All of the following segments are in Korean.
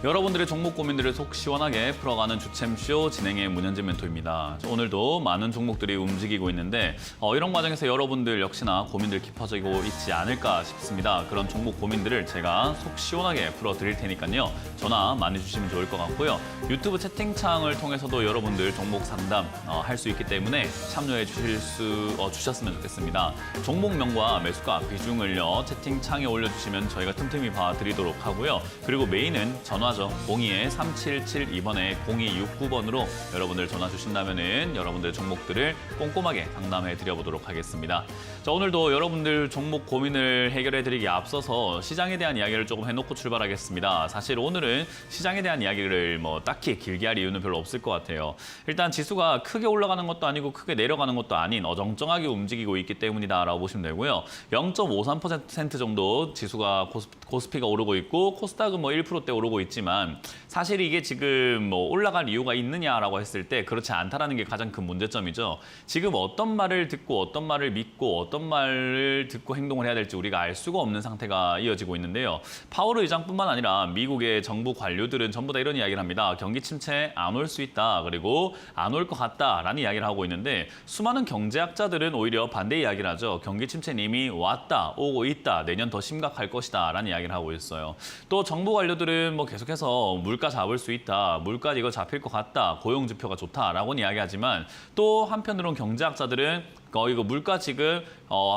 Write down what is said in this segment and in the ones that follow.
여러분들의 종목 고민들을 속 시원하게 풀어가는 주챔쇼 진행의 문현진 멘토입니다. 오늘도 많은 종목들이 움직이고 있는데 이런 과정에서 여러분들 역시나 고민들 깊어지고 있지 않을까 싶습니다. 그런 종목 고민들을 제가 속 시원하게 풀어드릴 테니까요. 전화 많이 주시면 좋을 것 같고요. 유튜브 채팅창을 통해서도 여러분들 종목 상담 할 수 있기 때문에 참여해 주셨으면 좋겠습니다. 종목명과 매수가 비중을요. 채팅창에 올려주시면 저희가 틈틈이 봐드리도록 하고요. 그리고 메인은 전화죠. 02-3772번에 0269번으로 여러분들 전화 주신다면은 여러분들 종목들을 꼼꼼하게 상담해 드려보도록 하겠습니다. 자, 오늘도 여러분들 종목 고민을 해결해 드리기 앞서서 시장에 대한 이야기를 조금 해놓고 출발하겠습니다. 사실 오늘은 시장에 대한 이야기를 딱히 길게 할 이유는 별로 없을 것 같아요. 일단 지수가 크게 올라가는 것도 아니고 크게 내려가는 것도 아닌 어정쩡하게 움직이고 있기 때문이다라고 보시면 되고요. 0.53% 정도 지수가 코스피가 오르고 있고 코스닥은 1%대 오르고 있지만 사실 이게 지금 올라갈 이유가 있느냐라고 했을 때 그렇지 않다라는 게 가장 큰 문제점이죠. 지금 어떤 말을 듣고 어떤 말을 믿고 어떤 말을 듣고 행동을 해야 될지 우리가 알 수가 없는 상태가 이어지고 있는데요. 파월 의장뿐만 아니라 미국의 정부 관료들은 전부 다 이런 이야기를 합니다. 경기 침체 안 올 수 있다. 그리고 안 올 것 같다라는 이야기를 하고 있는데 수많은 경제학자들은 오히려 반대 이야기를 하죠. 경기 침체는 이미 왔다, 오고 있다, 내년 더 심각할 것이다 라는 이야기를 하고 있어요. 또 정부 관료들은 계속해서 물가 잡을 수 있다, 물가 이거 잡힐 것 같다, 고용 지표가 좋다라고는 이야기하지만 또 한편으로는 경제학자들은 이거 물가 지금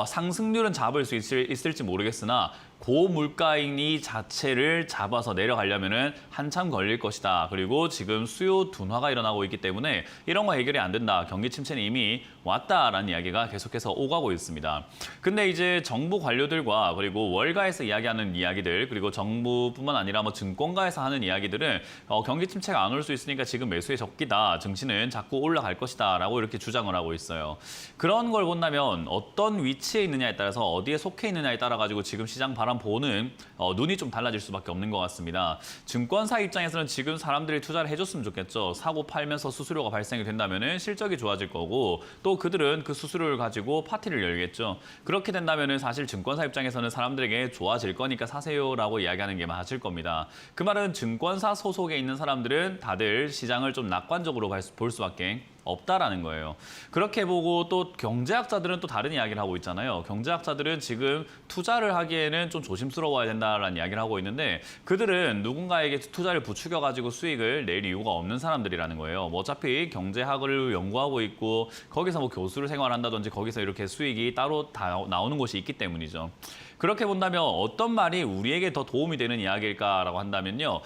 상승률은 잡을 수 있을지 모르겠으나 고물가인 이 자체를 잡아서 내려가려면은 한참 걸릴 것이다. 그리고 지금 수요 둔화가 일어나고 있기 때문에 이런 거 해결이 안 된다. 경기 침체는 이미 왔다라는 이야기가 계속해서 오가고 있습니다. 근데 이제 정부 관료들과 그리고 월가에서 이야기하는 이야기들 그리고 정부뿐만 아니라 증권가에서 하는 이야기들은 경기 침체가 안 올 수 있으니까 지금 매수의 적기다. 증시는 자꾸 올라갈 것이다. 라고 이렇게 주장을 하고 있어요. 그런 걸 본다면 어떤 위치에 있느냐에 따라서 어디에 속해 있느냐에 따라 가지고 지금 시장 바람 보는 눈이 좀 달라질 수밖에 없는 것 같습니다. 증권사 입장에서는 지금 사람들이 투자를 해줬으면 좋겠죠. 사고 팔면서 수수료가 발생이 된다면 실적이 좋아질 거고 또 그들은 그 수수료를 가지고 파티를 열겠죠. 그렇게 된다면 사실 증권사 입장에서는 사람들에게 좋아질 거니까 사세요라고 이야기하는 게 맞을 겁니다. 그 말은 증권사 소속에 있는 사람들은 다들 시장을 좀 낙관적으로 볼 수밖에 없다라는 거예요. 그렇게 보고 또 경제학자들은 또 다른 이야기를 하고 있잖아요. 경제학자들은 지금 투자를 하기에는 좀 조심스러워야 된다라는 이야기를 하고 있는데 그들은 누군가에게 투자를 부추겨가지고 수익을 낼 이유가 없는 사람들이라는 거예요. 어차피 경제학을 연구하고 있고 거기서 교수를 생활한다든지 거기서 이렇게 수익이 따로 다 나오는 곳이 있기 때문이죠. 그렇게 본다면 어떤 말이 우리에게 더 도움이 되는 이야기일까라고 한다면요.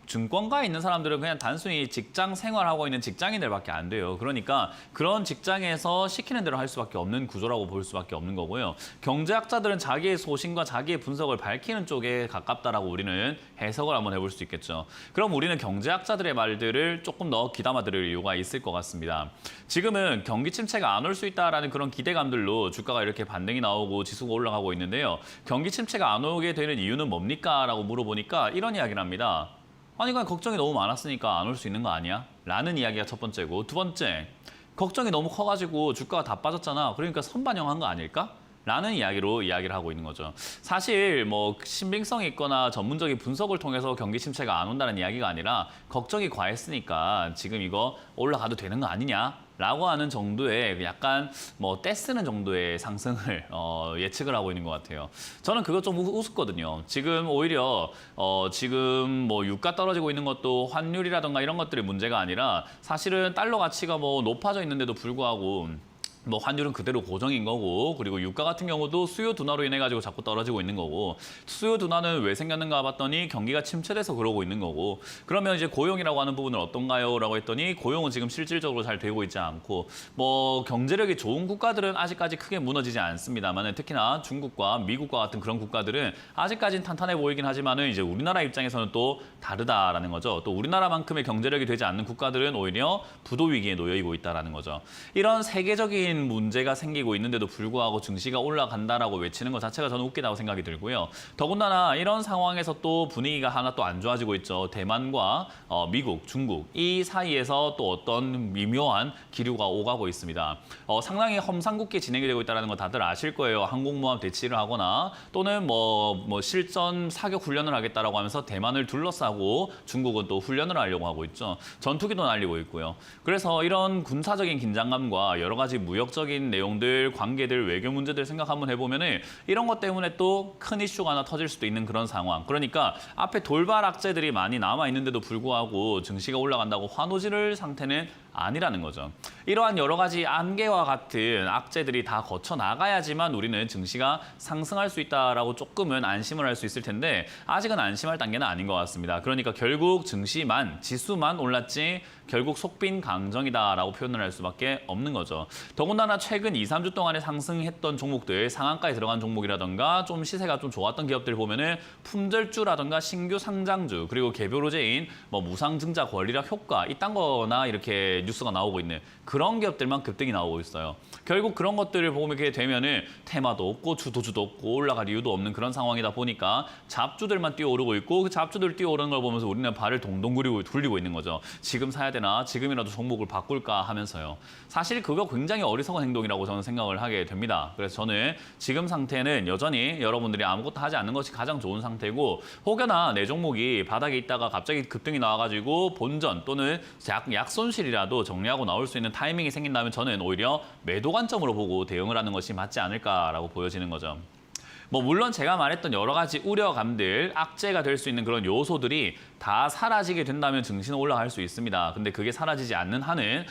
증권가에 있는 사람들은 그냥 단순히 직장 생활하고 있는 직장인들밖에 안 돼요. 그러니까 그런 직장에서 시키는 대로 할 수밖에 없는 구조라고 볼 수밖에 없는 거고요. 경제학자들은 자기의 소신과 자기의 분석을 밝히는 쪽에 가깝다라고 우리는 해석을 한번 해볼 수 있겠죠. 그럼 우리는 경제학자들의 말들을 조금 더 귀담아 들을 이유가 있을 것 같습니다. 지금은 경기 침체가 안 올 수 있다라는 그런 기대감들로 주가가 이렇게 반등이 나오고 지수가 올라가고 있는데요. 경기 침체가 안 오게 되는 이유는 뭡니까? 라고 물어보니까 이런 이야기를 합니다. 아니, 그냥 걱정이 너무 많았으니까 안 올 수 있는 거 아니야? 라는 이야기가 첫 번째고 두 번째, 걱정이 너무 커가지고 주가가 다 빠졌잖아. 그러니까 선반영한 거 아닐까? 라는 이야기로 이야기를 하고 있는 거죠. 사실 신빙성이 있거나 전문적인 분석을 통해서 경기 침체가 안 온다는 이야기가 아니라 걱정이 과했으니까 지금 이거 올라가도 되는 거 아니냐? 라고 하는 정도의 약간 떼쓰는 정도의 상승을 예측을 하고 있는 것 같아요. 저는 그거 좀 우습거든요. 지금 오히려 지금 유가 떨어지고 있는 것도 환율이라든가 이런 것들이 문제가 아니라 사실은 달러 가치가 높아져 있는데도 불구하고 환율은 그대로 고정인 거고 그리고 유가 같은 경우도 수요 둔화로 인해 가지고 자꾸 떨어지고 있는 거고 수요 둔화는 왜 생겼는가 봤더니 경기가 침체돼서 그러고 있는 거고 그러면 이제 고용이라고 하는 부분은 어떤가요? 라고 했더니 고용은 지금 실질적으로 잘 되고 있지 않고 경제력이 좋은 국가들은 아직까지 크게 무너지지 않습니다만 특히나 중국과 미국과 같은 그런 국가들은 아직까지는 탄탄해 보이긴 하지만은 이제 우리나라 입장에서는 또 다르다라는 거죠. 또 우리나라만큼의 경제력이 되지 않는 국가들은 오히려 부도 위기에 놓여 있고 있다라는 거죠. 이런 세계적인 구조적인 문제가 생기고 있는데도 불구하고 증시가 올라간다라고 외치는 것 자체가 저는 웃기다고 생각이 들고요. 더군다나 이런 상황에서 또 분위기가 하나 또 안 좋아지고 있죠. 대만과 미국, 중국 이 사이에서 또 어떤 미묘한 기류가 오가고 있습니다. 상당히 험상궂게 진행이 되고 있다는 거 다들 아실 거예요. 항공모함 대치를 하거나 또는 뭐 실전 사격 훈련을 하겠다라고 하면서 대만을 둘러싸고 중국은 또 훈련을 하려고 하고 있죠. 전투기도 날리고 있고요. 그래서 이런 군사적인 긴장감과 여러 가지 무역적인 내용들, 관계들, 외교 문제들 생각 한번 해보면은 이런 것 때문에 또 큰 이슈가 하나 터질 수도 있는 그런 상황. 그러니까 앞에 돌발 악재들이 많이 남아 있는데도 불구하고 증시가 올라간다고 환호지를 상태는 아니라는 거죠. 이러한 여러 가지 안개와 같은 악재들이 다 거쳐 나가야지만 우리는 증시가 상승할 수 있다라고 조금은 안심을 할 수 있을 텐데 아직은 안심할 단계는 아닌 것 같습니다. 그러니까 결국 증시만, 지수만 올랐지 결국 속빈 강정이다라고 표현을 할 수밖에 없는 거죠. 더군다나 최근 2, 3주 동안에 상승했던 종목들, 상한가에 들어간 종목이라던가 좀 시세가 좀 좋았던 기업들 보면은 품절주라던가 신규 상장주, 그리고 개별호재인, 무상증자 권리락 효과 이딴 거나 이렇게 뉴스가 나오고 있는 그런 기업들만 급등이 나오고 있어요. 결국 그런 것들을 보게 되면은 테마도 없고 주도주도 없고 올라갈 이유도 없는 그런 상황이다 보니까 잡주들만 뛰어오르고 있고 그 잡주들 뛰어오르는 걸 보면서 우리는 발을 동동 굴리고 있는 거죠. 지금 사야 되나? 지금이라도 종목을 바꿀까 하면서요. 사실 그거 굉장히 어리석은 행동이라고 저는 생각을 하게 됩니다. 그래서 저는 지금 상태는 여전히 여러분들이 아무것도 하지 않는 것이 가장 좋은 상태고 혹여나 내 종목이 바닥에 있다가 갑자기 급등이 나와가지고 본전 또는 약손실이라도 정리하고 나올 수 있는 타이밍이 생긴다면 저는 오히려 매도 관점으로 보고 대응을 하는 것이 맞지 않을까라고 보여지는 거죠. 물론 제가 말했던 여러 가지 우려감들, 악재가 될 수 있는 그런 요소들이 다 사라지게 된다면 증시는 올라갈 수 있습니다. 근데 그게 사라지지 않는 한은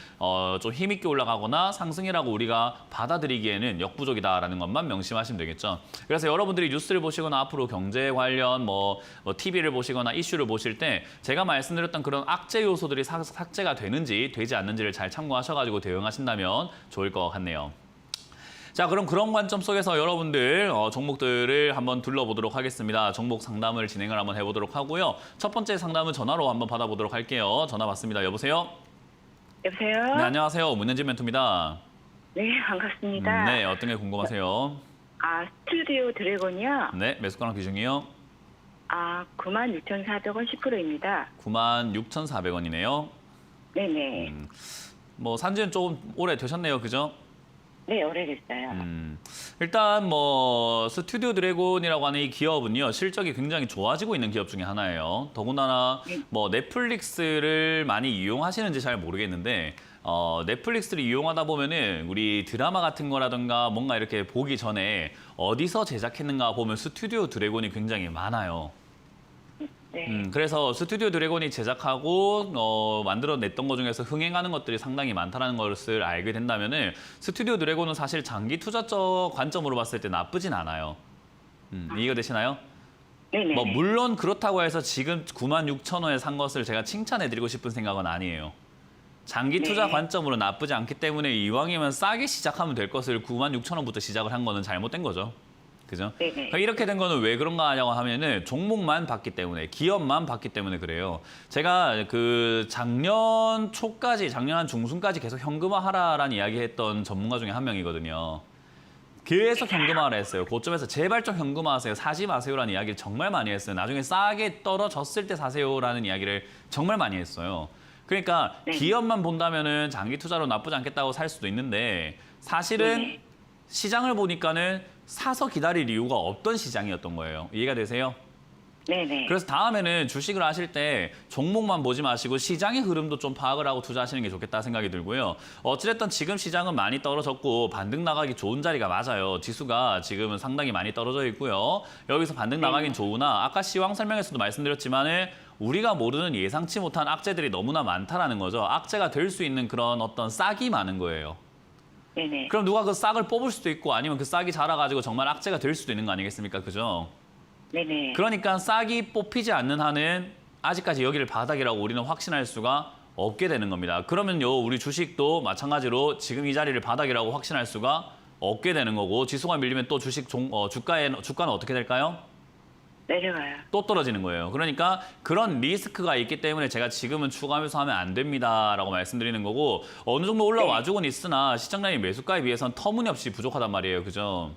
좀 힘있게 올라가거나 상승이라고 우리가 받아들이기에는 역부족이다라는 것만 명심하시면 되겠죠. 그래서 여러분들이 뉴스를 보시거나 앞으로 경제 관련 TV를 보시거나 이슈를 보실 때 제가 말씀드렸던 그런 악재 요소들이 삭제가 되는지 되지 않는지를 잘 참고하셔가지고 대응하신다면 좋을 것 같네요. 자, 그럼 그런 관점 속에서 여러분들 종목들을 한번 둘러보도록 하겠습니다. 종목 상담을 진행을 한번 해보도록 하고요. 첫 번째 상담은 전화로 한번 받아보도록 할게요. 전화 받습니다. 여보세요? 여보세요? 네, 안녕하세요. 문현진 멘토입니다. 네, 반갑습니다. 네, 어떤 게 궁금하세요? 스튜디오 드래곤이요? 네, 매수가랑 비중이요? 96,400원 10%입니다. 96,400원이네요. 네네. 산지는 조금 오래 되셨네요. 그죠? 네, 오래됐어요. 일단 스튜디오 드래곤이라고 하는 이 기업은요. 실적이 굉장히 좋아지고 있는 기업 중에 하나예요. 더군다나 넷플릭스를 많이 이용하시는지 잘 모르겠는데 넷플릭스를 이용하다 보면은 우리 드라마 같은 거라든가 뭔가 이렇게 보기 전에 어디서 제작했는가 보면 스튜디오 드래곤이 굉장히 많아요. 네. 그래서 스튜디오 드래곤이 제작하고 만들어냈던 것 중에서 흥행하는 것들이 상당히 많다는 것을 알게 된다면은 스튜디오 드래곤은 사실 장기 투자적 관점으로 봤을 때 나쁘진 않아요. 이해가 되시나요? 네네. 물론 그렇다고 해서 지금 96,000원에 산 것을 제가 칭찬해드리고 싶은 생각은 아니에요. 장기 투자 관점으로 나쁘지 않기 때문에 이왕이면 싸게 시작하면 될 것을 96,000원부터 시작을 한 거는 잘못된 거죠. 그죠? 그러니까 이렇게 된 거는 왜 그런가 하냐고 하면은 종목만 봤기 때문에, 기업만 봤기 때문에 그래요. 제가 작년 초까지, 작년 한 중순까지 계속 현금화하라라는 이야기했던 전문가 중에 한 명이거든요. 계속 현금화를 했어요. 고점에서 제발 좀 현금화하세요. 사지 마세요라는 이야기를 정말 많이 했어요. 나중에 싸게 떨어졌을 때 사세요라는 이야기를 정말 많이 했어요. 그러니까 기업만 본다면은 장기 투자로 나쁘지 않겠다고 살 수도 있는데 사실은 시장을 보니까는 사서 기다릴 이유가 없던 시장이었던 거예요. 이해가 되세요? 네네. 그래서 다음에는 주식을 하실 때 종목만 보지 마시고 시장의 흐름도 좀 파악을 하고 투자하시는 게 좋겠다 생각이 들고요. 어찌됐든 지금 시장은 많이 떨어졌고 반등 나가기 좋은 자리가 맞아요. 지수가 지금은 상당히 많이 떨어져 있고요. 여기서 반등 나가긴 좋으나 아까 시황 설명에서도 말씀드렸지만 우리가 모르는 예상치 못한 악재들이 너무나 많다라는 거죠. 악재가 될 수 있는 그런 어떤 싹이 많은 거예요. 네네. 그럼 누가 그 싹을 뽑을 수도 있고 아니면 그 싹이 자라가지고 정말 악재가 될 수도 있는 거 아니겠습니까? 그죠? 네네. 그러니까 싹이 뽑히지 않는 한은 아직까지 여기를 바닥이라고 우리는 확신할 수가 없게 되는 겁니다. 그러면요, 우리 주식도 마찬가지로 지금 이 자리를 바닥이라고 확신할 수가 없게 되는 거고 지수가 밀리면 또 주가는 어떻게 될까요? 내려가요. 또 떨어지는 거예요. 그러니까 그런 리스크가 있기 때문에 제가 지금은 추가 매수하면 안 됩니다라고 말씀드리는 거고 어느 정도 올라와주고는 있으나 시장량이 매수가에 비해서는 터무니없이 부족하단 말이에요. 그죠?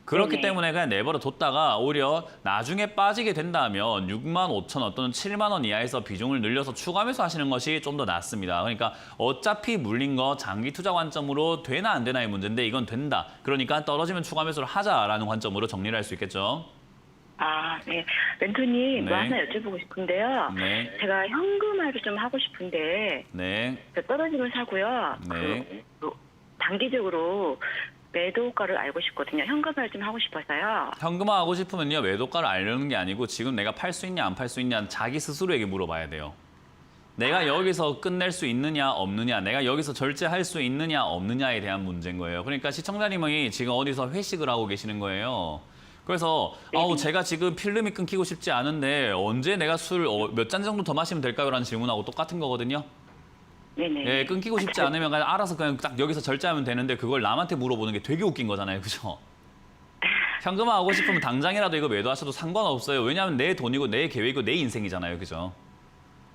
그렇기 네네. 때문에 그냥 내버려 뒀다가 오히려 나중에 빠지게 된다면 6만 5천 원 또는 7만 원 이하에서 비중을 늘려서 추가 매수하시는 것이 좀 더 낫습니다. 그러니까 어차피 물린 거 장기 투자 관점으로 되나 안 되나의 문제인데 이건 된다. 그러니까 떨어지면 추가 매수를 하자라는 관점으로 정리를 할 수 있겠죠. 아, 네. 멘토님, 뭐 네. 하나 여쭤보고 싶은데요. 네. 제가 현금화를 좀 하고 싶은데, 네. 떨어지면 사고요. 네. 단기적으로 매도가를 알고 싶거든요. 현금화를 좀 하고 싶어서요. 현금화 하고 싶으면요. 매도가를 알려는 게 아니고 지금 내가 팔 수 있냐 안 팔 수 있냐 자기 스스로에게 물어봐야 돼요. 내가 여기서 끝낼 수 있느냐 없느냐 내가 여기서 절제할 수 있느냐 없느냐에 대한 문제인 거예요. 그러니까 시청자님이 지금 어디서 회식을 하고 계시는 거예요. 그래서 제가 지금 필름이 끊기고 싶지 않은데 언제 내가 술 몇 잔 정도 더 마시면 될까요? 라는 질문하고 똑같은 거거든요. 네네. 예, 끊기고 싶지 않으면 그냥 알아서 그냥 딱 여기서 절제하면 되는데 그걸 남한테 물어보는 게 되게 웃긴 거잖아요. 그죠? 현금화 하고 싶으면 당장이라도 이거 매도하셔도 상관없어요. 왜냐하면 내 돈이고 내 계획이고 내 인생이잖아요. 그죠?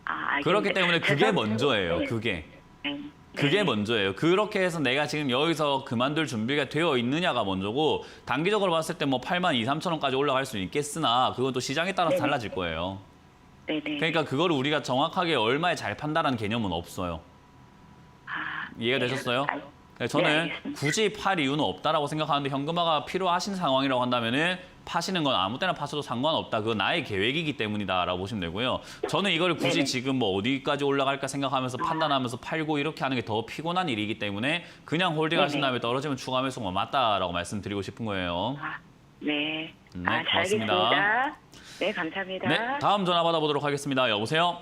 아, 그렇기 때문에 그게 먼저예요. 네. 그게. 네. 그게 먼저예요. 그렇게 해서 내가 지금 여기서 그만둘 준비가 되어 있느냐가 먼저고 단기적으로 봤을 때 뭐 8만 2, 3천 원까지 올라갈 수 있겠으나 그건 또 시장에 따라서 네네. 달라질 거예요. 네네. 그러니까 그거를 우리가 정확하게 얼마에 잘 판다라는 개념은 없어요. 아, 이해가 네. 되셨어요? 아, 네, 저는 알겠습니다. 굳이 팔 이유는 없다라고 생각하는데 현금화가 필요하신 상황이라고 한다면은 파시는 건 아무 때나 파셔도 상관없다. 그건 나의 계획이기 때문이다라고 보시면 되고요. 저는 이걸 굳이 네네. 지금 뭐 어디까지 올라갈까 생각하면서 판단하면서 팔고 이렇게 하는 게 더 피곤한 일이기 때문에 그냥 홀딩 하신 네네. 다음에 떨어지면 추가 매수가 맞다라고 말씀드리고 싶은 거예요. 아, 네. 네, 잘 고맙습니다. 알겠습니다. 네, 감사합니다. 네, 다음 전화 받아보도록 하겠습니다. 여보세요?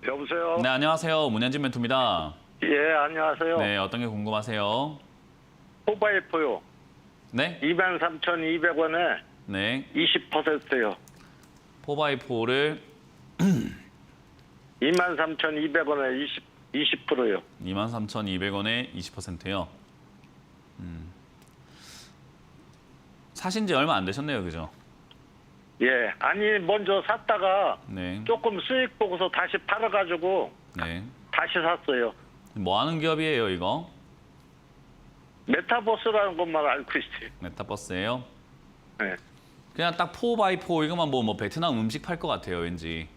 여보세요? 네, 안녕하세요. 문현진 멘토입니다. 예, 안녕하세요. 네, 어떤 게 궁금하세요? 포바이포요. 네? 23,200원에 네. 20%요. 포바이포를 23,200원에 20%요. 23,200원에 20%요. 사신 지 얼마 안 되셨네요. 그죠? 예, 아니 먼저 샀다가 네. 조금 수익 보고서 다시 팔아가지고 네. 다시 샀어요. 뭐 하는 기업이에요, 이거? 메타버스라는 것만 알고 있어요. 메타버스예요? 네. 그냥 딱 4x4 이것만 뭐 베트남 음식 팔 것 같아요, 왠지.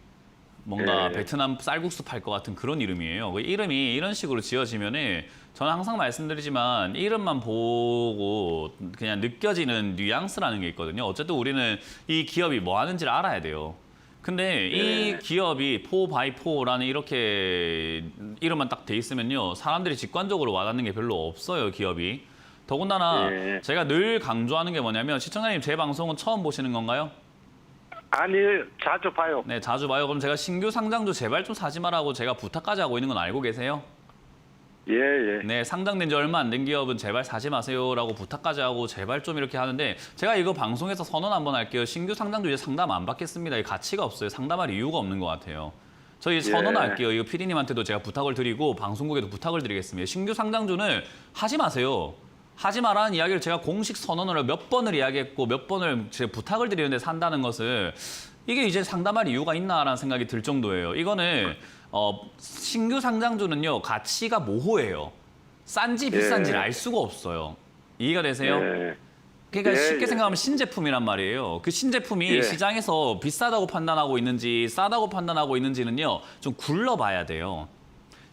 뭔가 예. 베트남 쌀국수 팔 것 같은 그런 이름이에요. 그 이름이 이런 식으로 지어지면은 저는 항상 말씀드리지만 이름만 보고 그냥 느껴지는 뉘앙스라는 게 있거든요. 어쨌든 우리는 이 기업이 뭐 하는지를 알아야 돼요. 근데 이 예. 기업이 4x4라는 이렇게 이름만 딱 돼 있으면요. 사람들이 직관적으로 와닿는 게 별로 없어요, 기업이. 더군다나 예. 제가 늘 강조하는 게 뭐냐면 시청자님 제 방송은 처음 보시는 건가요? 아니 자주 봐요. 네, 자주 봐요. 그럼 제가 신규 상장주 제발 좀 사지 말라고 제가 부탁까지 하고 있는 건 알고 계세요? 예, 예. 네, 상장된 지 얼마 안 된 기업은 제발 사지 마세요라고 부탁까지 하고 제발 좀 이렇게 하는데 제가 이거 방송에서 선언 한번 할게요. 신규 상장주 이제 상담 안 받겠습니다. 이 가치가 없어요. 상담할 이유가 없는 것 같아요. 저희 선언할게요. 이거 PD님한테도 제가 부탁을 드리고 방송국에도 부탁을 드리겠습니다. 신규 상장주는 하지 마세요. 하지 말라는 이야기를 제가 공식 선언을 몇 번을 이야기했고 몇 번을 제가 부탁을 드리는데 산다는 것을 이게 이제 상담할 이유가 있나라는 생각이 들 정도예요. 이거는 신규 상장주는요 가치가 모호해요. 싼지 비싼지를 알 수가 없어요. 이해가 되세요? 예. 그러니까 예, 쉽게 예. 생각하면 신제품이란 말이에요. 그 신제품이 예. 시장에서 비싸다고 판단하고 있는지 싸다고 판단하고 있는지는요 좀 굴러봐야 돼요.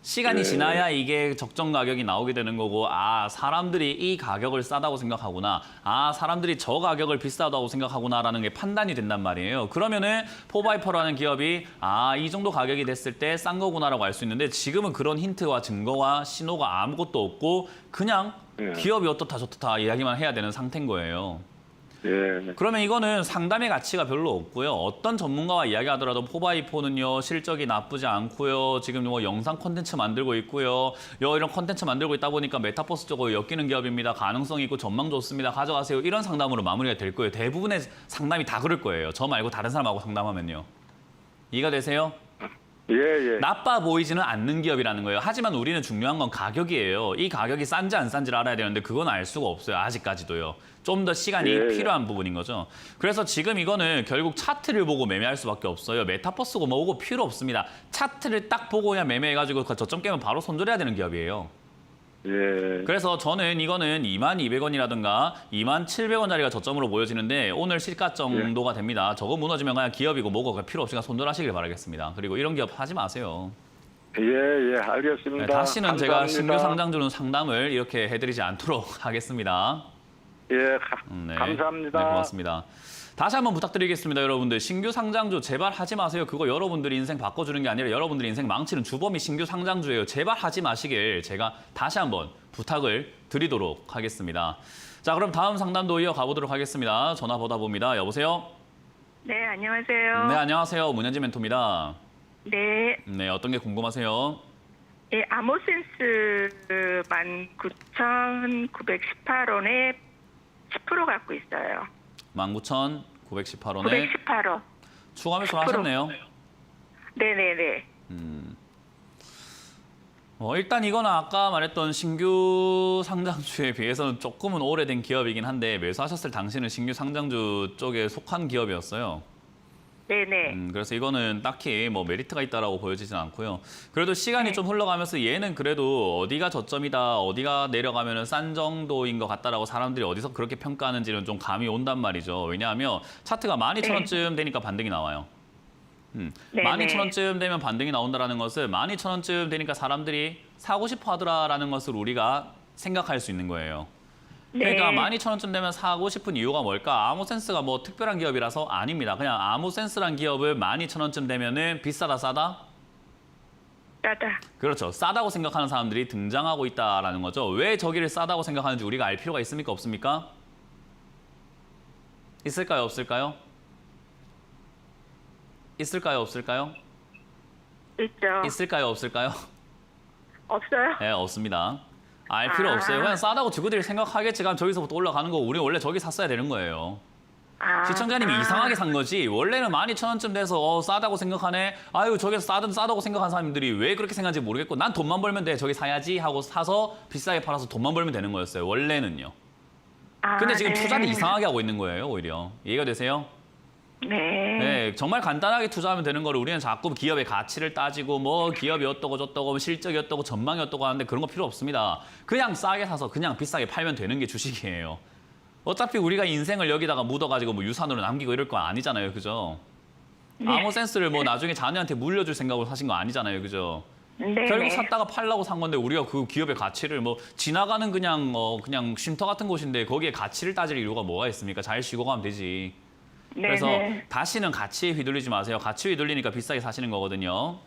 시간이 예. 지나야 이게 적정 가격이 나오게 되는 거고 아 사람들이 이 가격을 싸다고 생각하구나 아 사람들이 저 가격을 비싸다고 생각하구나라는 게 판단이 된단 말이에요. 그러면은 포바이퍼라는 기업이 아 이 정도 가격이 됐을 때 싼 거구나라고 알 수 있는데 지금은 그런 힌트와 증거와 신호가 아무것도 없고 그냥 예. 기업이 어떻다 저떻다 이야기만 해야 되는 상태인 거예요. 예. 그러면 이거는 상담의 가치가 별로 없고요. 어떤 전문가와 이야기하더라도 포바이포는요 실적이 나쁘지 않고요. 지금 뭐 영상 콘텐츠 만들고 있고요. 이런 콘텐츠 만들고 있다 보니까 메타버스 쪽으로 엮이는 기업입니다. 가능성이 있고 전망 좋습니다. 가져가세요. 이런 상담으로 마무리가 될 거예요. 대부분의 상담이 다 그럴 거예요. 저 말고 다른 사람하고 상담하면요. 이해가 되세요? 예, 예. 나빠 보이지는 않는 기업이라는 거예요. 하지만 우리는 중요한 건 가격이에요. 이 가격이 싼지 안 싼지를 알아야 되는데 그건 알 수가 없어요. 아직까지도요. 좀 더 시간이 예, 예. 필요한 부분인 거죠. 그래서 지금 이거는 결국 차트를 보고 매매할 수밖에 없어요. 메타버스고 뭐고 필요 없습니다. 차트를 딱 보고 그냥 매매해가지고 그 저점 깨면 바로 손절해야 되는 기업이에요. 예. 그래서 저는 이거는 22,200원이라든가 27,000원짜리가 저점으로 보여지는데 오늘 시가 정도가 됩니다. 저거 무너지면 그냥 기업이고 뭐고 필요 없으니까 손절하시길 바라겠습니다. 그리고 이런 기업 하지 마세요. 예, 예. 네, 알겠습니다. 다시는 제가 감사합니다. 신규 상장주는 상담을 이렇게 해드리지 않도록 하겠습니다. 예, 네. 감사합니다. 네, 고맙습니다. 다시 한번 부탁드리겠습니다, 여러분들. 신규 상장주 제발 하지 마세요. 그거 여러분들이 인생 바꿔주는 게 아니라 여러분들이 인생 망치는 주범이 신규 상장주예요. 제발 하지 마시길 제가 다시 한번 부탁을 드리도록 하겠습니다. 자, 그럼 다음 상담도 이어가 보도록 하겠습니다. 전화 받아봅니다. 여보세요? 네, 안녕하세요. 네, 안녕하세요. 문현지 멘토입니다. 네, 네, 어떤 게 궁금하세요? 예, 아모센스 19,918원에 10% 갖고 있어요. 19,918원에 918원. 추가 매수를 하셨네요. 네네네. 일단 이거는 아까 말했던 신규 상장주에 비해서는 조금은 오래된 기업이긴 한데 매수하셨을 당시는 신규 상장주 쪽에 속한 기업이었어요. 네네. 그래서 이거는 딱히 뭐 메리트가 있다라고 보여지진 않고요. 그래도 시간이 좀 흘러가면서 얘는 그래도 어디가 저점이다, 어디가 내려가면은 싼 정도인 것 같다라고 사람들이 어디서 그렇게 평가하는지는 좀 감이 온단 말이죠. 왜냐하면 차트가 12,000원쯤 되니까 반등이 나와요. 네네. 12,000원쯤 되면 반등이 나온다라는 것은 12,000원쯤 되니까 사람들이 사고 싶어 하더라라는 것을 우리가 생각할 수 있는 거예요. 그러니까 네. 12,000원쯤 되면 사고 싶은 이유가 뭘까? 아모센스가 뭐 특별한 기업이라서 아닙니다. 그냥 아모센스란 기업을 12,000원쯤 되면은 비싸다 싸다? 따다. 그렇죠. 싸다고 생각하는 사람들이 등장하고 있다라는 거죠. 왜 저기를 싸다고 생각하는지 우리가 알 필요가 있습니까? 없습니까? 있을까요? 없을까요? 있을까요? 없을까요? 있죠. 있을까요? 없을까요? 없어요? 네, 없습니다. 알 필요 아. 없어요. 그냥 싸다고 지구들이 생각하겠지. 그럼 저기서부터 올라가는 거 우리 원래 저기 샀어야 되는 거예요. 시청자님이 이상하게 산 거지. 원래는 12,000원쯤 돼서 싸다고 생각하네. 아유, 저기서 싸다고 생각하는 사람들이 왜 그렇게 생각하는지 모르겠고 난 돈만 벌면 돼. 저기 사야지 하고 사서 비싸게 팔아서 돈만 벌면 되는 거였어요. 원래는요. 근데 지금 네. 투자를 이상하게 하고 있는 거예요, 오히려. 이해가 되세요? 네. 네, 정말 간단하게 투자하면 되는 거를 우리는 자꾸 기업의 가치를 따지고 뭐 기업이 어떠고 저떠고 실적이 어떠고 전망이 어떠고 하는데 그런 거 필요 없습니다. 그냥 싸게 사서 그냥 비싸게 팔면 되는 게 주식이에요. 어차피 우리가 인생을 여기다가 묻어가지고 뭐 유산으로 남기고 이럴 거 아니잖아요, 그죠? 네. 아모센스를 뭐 나중에 자녀한테 물려줄 생각으로 사신 거 아니잖아요, 그죠? 네. 결국 샀다가 팔라고 산 건데 우리가 그 기업의 가치를 뭐 지나가는 그냥 그냥 쉼터 같은 곳인데 거기에 가치를 따질 이유가 뭐가 있습니까? 잘 쉬고 가면 되지. 그래서 네네. 다시는 가치에 휘둘리지 마세요. 가치에 휘둘리니까 비싸게 사시는 거거든요.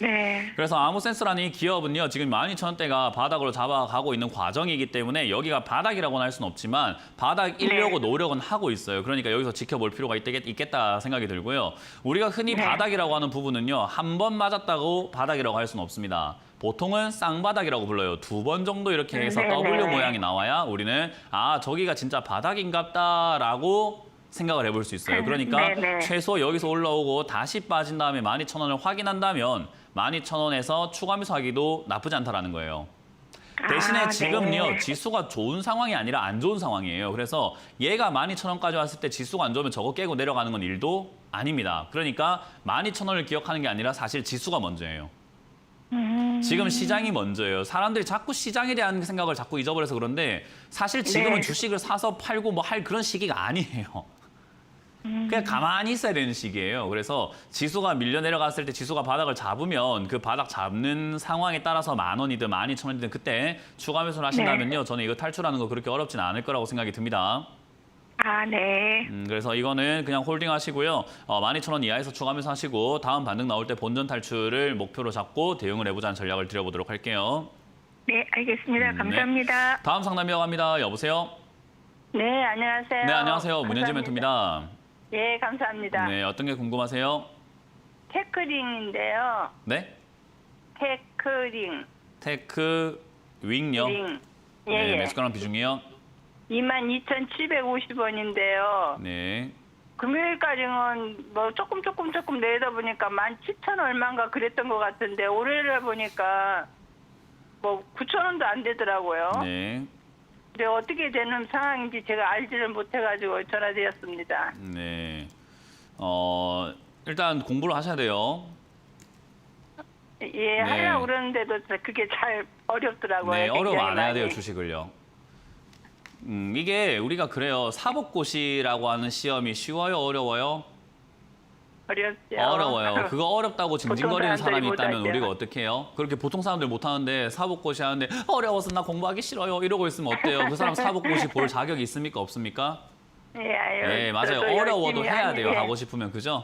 네. 그래서 아모센스라는 이 기업은요. 지금 12,000원대가 바닥으로 잡아가고 있는 과정이기 때문에 여기가 바닥이라고는 할 수는 없지만 바닥이려고 노력은 하고 있어요. 그러니까 여기서 지켜볼 필요가 있겠다 생각이 들고요. 우리가 흔히 네. 바닥이라고 하는 부분은요. 한 번 맞았다고 바닥이라고 할 수는 없습니다. 보통은 쌍바닥이라고 불러요. 2번 정도 이렇게 해서 네네. W 모양이 나와야 우리는 아 저기가 진짜 바닥인갑다라고 생각을 해볼 수 있어요. 그러니까 네네. 최소 여기서 올라오고 다시 빠진 다음에 12,000원을 확인한다면 12,000원에서 추가 매수하기도 나쁘지 않다라는 거예요. 대신에 지금요 네. 지수가 좋은 상황이 아니라 안 좋은 상황이에요. 그래서 얘가 12,000원까지 왔을 때 지수가 안 좋으면 저거 깨고 내려가는 건 일도 아닙니다. 그러니까 12,000원을 기억하는 게 아니라 사실 지수가 먼저예요. 지금 시장이 먼저예요. 사람들이 자꾸 시장에 대한 생각을 자꾸 잊어버려서 그런데 사실 지금은 네. 주식을 사서 팔고 뭐 할 그런 시기가 아니에요. 그냥 가만히 있어야 되는 시기예요. 그래서 지수가 밀려 내려갔을 때 지수가 바닥을 잡으면 그 바닥 잡는 상황에 따라서 10,000원이든 12,000원이든 그때 추가 매수를 하신다면요. 저는 이거 탈출하는 거 그렇게 어렵진 않을 거라고 생각이 듭니다. 네. 그래서 이거는 그냥 홀딩 하시고요. 12,000원 이하에서 추가 매수하시고 다음 반등 나올 때 본전 탈출을 목표로 잡고 대응을 해보자는 전략을 드려보도록 할게요. 네, 알겠습니다. 네. 감사합니다. 다음 상담 이어갑니다. 여보세요? 네, 안녕하세요. 네, 안녕하세요. 문현지 감사합니다. 멘토입니다. 예, 감사합니다. 네, 어떤 게 궁금하세요? 테크링인데요. 네? 테크링. 테크 윙요? 링. 예, 네, 예. 매수가랑 비중이요? 22,750원인데요. 네. 금요일까지는 뭐 조금 내다 보니까 17,000 얼마인가 그랬던 것 같은데 올해를 보니까 뭐 9,000원도 안 되더라고요. 네. 근데 어떻게 되는 상황인지 제가 알지를 못해가지고 전화드렸습니다. 네. 일단 공부를 하셔야 돼요. 예, 하려고 그러는데도 그게 잘 어렵더라고요. 네, 어려움 굉장히 안 해야 돼요, 많이. 주식을요. 이게 우리가 그래요. 사법고시라고 하는 시험이 쉬워요, 어려워요? 어렵죠. 어려워요. 그거 어렵다고 징징거리는 보통 사람들이 사람이 있다면 못하죠. 우리가 어떻게 해요? 그렇게 보통 사람들 못하는데 사법고시 하는데 어려워서 나 공부하기 싫어요 이러고 있으면 어때요? 그 사람 사법고시 볼 자격이 있습니까? 없습니까? 예, 아유, 네, 맞아요. 저도 어려워도 열심히 해야 돼요. 예. 하고 싶으면, 그죠?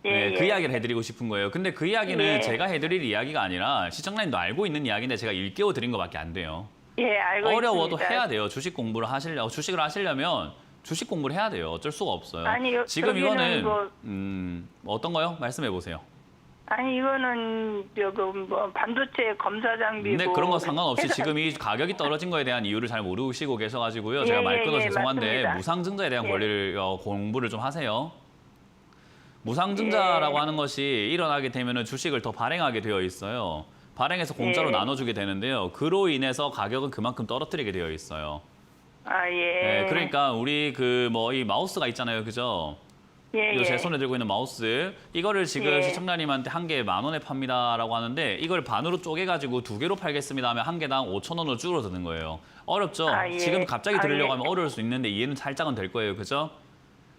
예, 네, 그 예. 이야기를 해드리고 싶은 거예요. 근데 그 이야기는 예. 제가 해드릴 이야기가 아니라 시청자님도 알고 있는 이야기인데 제가 일깨워 드린 것밖에 안 돼요. 예, 알고 어려워도 있습니다. 해야 돼요. 주식을 하시려면 주식 공부를 해야 돼요. 어쩔 수가 없어요. 아니, 지금 여기는 이거는 어떤 거요? 말씀해 보세요. 아니 이거는 뭐 반도체 검사 장비고. 근데 그런 거 상관없이 회사- 지금 이 가격이 떨어진 거에 대한 이유를 잘 모르시고 계셔가지고요. 제가 예, 말 끊어 예, 죄송한데 맞습니다. 무상증자에 대한 예. 권리를 공부를 좀 하세요. 무상증자라고 예. 하는 것이 일어나게 되면 주식을 더 발행하게 되어 있어요. 발행해서 공짜로 예. 나눠주게 되는데요. 그로 인해서 가격은 그만큼 떨어뜨리게 되어 있어요. 아 예. 네, 그러니까 우리 이 마우스가 있잖아요, 그죠? 예, 이거 제 예. 손에 들고 있는 마우스 이거를 지금 예. 시청자님한테 한 개에 10,000원에 팝니다라고 하는데 이걸 반으로 쪼개가지고 2개로 팔겠습니다 하면 한 개당 5,000원으로 줄어드는 거예요. 어렵죠? 아, 예. 지금 갑자기 아, 들으려고 예. 하면 어려울 수 있는데 이해는 살짝은 될 거예요, 그죠?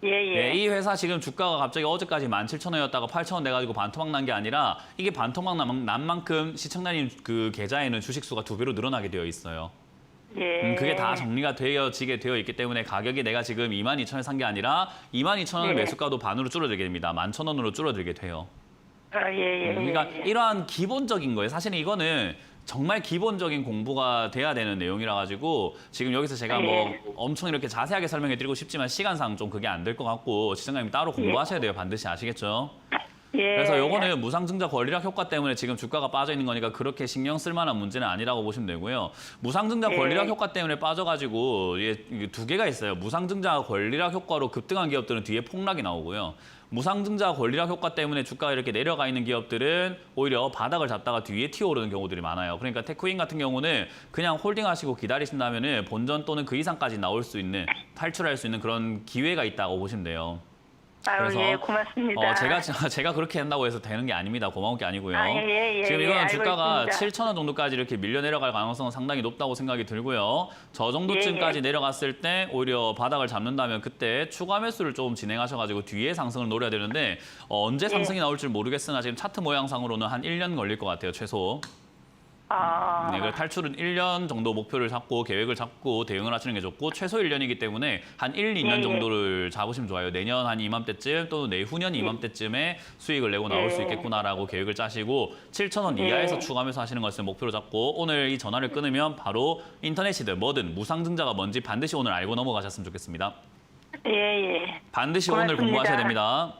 예, 예. 네, 이 회사 지금 주가가 갑자기 어제까지 17,000원이었다가 8,000원 돼가지고 반토막 난 게 아니라 이게 반토막 난 만큼 시청자님 그 계좌에는 주식 수가 2배로 늘어나게 되어 있어요. 예. 그게 다 정리가 되어지게 되어 있기 때문에 가격이 내가 지금 22,000원에 산 게 아니라 22,000원의 네. 매수가도 반으로 줄어들게 됩니다. 11,000원으로 줄어들게 돼요. 아, 예, 예. 그러니까 예. 이러한 기본적인 거예요. 사실은 이거는 정말 기본적인 공부가 돼야 되는 내용이라 가지고 지금 여기서 제가 뭐 예. 엄청 이렇게 자세하게 설명해 드리고 싶지만 시간상 좀 그게 안 될 것 같고 시청자님 따로 공부하셔야 돼요. 반드시 아시겠죠? 예. 그래서 요거는 무상증자 권리락 효과 때문에 지금 주가가 빠져 있는 거니까 그렇게 신경 쓸 만한 문제는 아니라고 보시면 되고요. 무상증자 예. 권리락 효과 때문에 빠져가지고 이게 두 개가 있어요. 무상증자 권리락 효과로 급등한 기업들은 뒤에 폭락이 나오고요. 무상증자 권리락 효과 때문에 주가가 이렇게 내려가 있는 기업들은 오히려 바닥을 잡다가 뒤에 튀어오르는 경우들이 많아요. 그러니까 테크인 같은 경우는 그냥 홀딩하시고 기다리신다면은 본전 또는 그 이상까지 나올 수 있는 탈출할 수 있는 그런 기회가 있다고 보시면 돼요. 아유, 예, 고맙습니다. 제가 그렇게 한다고 해서 되는 게 아닙니다. 고마운 게 아니고요. 아, 예, 지금 예, 이거는 알고 주가가 있습니다. 7,000원 정도까지 이렇게 밀려 내려갈 가능성은 상당히 높다고 생각이 들고요. 저 정도쯤까지 예, 예. 내려갔을 때 오히려 바닥을 잡는다면 그때 추가 매수를 좀 진행하셔가지고 뒤에 상승을 노려야 되는데 언제 상승이 나올 줄 모르겠으나 지금 차트 모양상으로는 한 1년 걸릴 것 같아요, 최소. 아, 네, 그래서 탈출은 1년 정도 목표를 잡고 계획을 잡고 대응을 하시는 게 좋고 최소 1년이기 때문에 한 1, 2년 예. 정도를 잡으시면 좋아요. 내년 한 이맘때쯤 또는 내후년 이맘때쯤에 수익을 내고 나올 수 예. 있겠구나라고 계획을 짜시고 7,000원 예. 이하에서 추가 매수하시는 것을 목표로 잡고 오늘 이 전화를 끊으면 바로 인터넷이든 뭐든 무상증자가 뭔지 반드시 오늘 알고 넘어가셨으면 좋겠습니다. 예, 예. 반드시 오늘 고맙습니다. 공부하셔야 됩니다.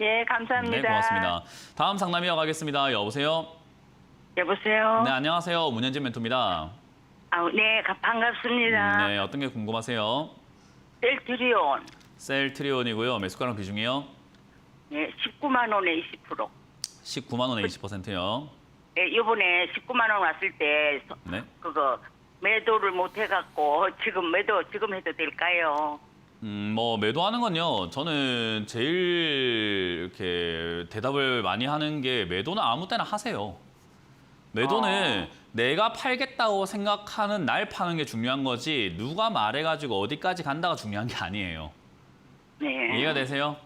예, 감사합니다. 네, 고맙습니다. 다음 상담 이어가겠습니다. 여보세요? 여보세요? 네, 안녕하세요. 문현진 멘토입니다. 네, 반갑습니다. 네, 어떤 게 궁금하세요? 셀트리온. 셀트리온이고요. 매수가랑 비중이요? 네, 19만 원에 20%. 19만 원에 20%요. 네, 이번에 19만 원 왔을 때 네. 그거 매도를 못 해갖고 지금 해도 될까요? 뭐 매도하는 건요. 저는 제일 이렇게 대답을 많이 하는 게 매도는 아무 때나 하세요. 매도는 내가 팔겠다고 생각하는 날 파는 게 중요한 거지 누가 말해가지고 어디까지 간다가 중요한 게 아니에요. 네. 이해가 되세요?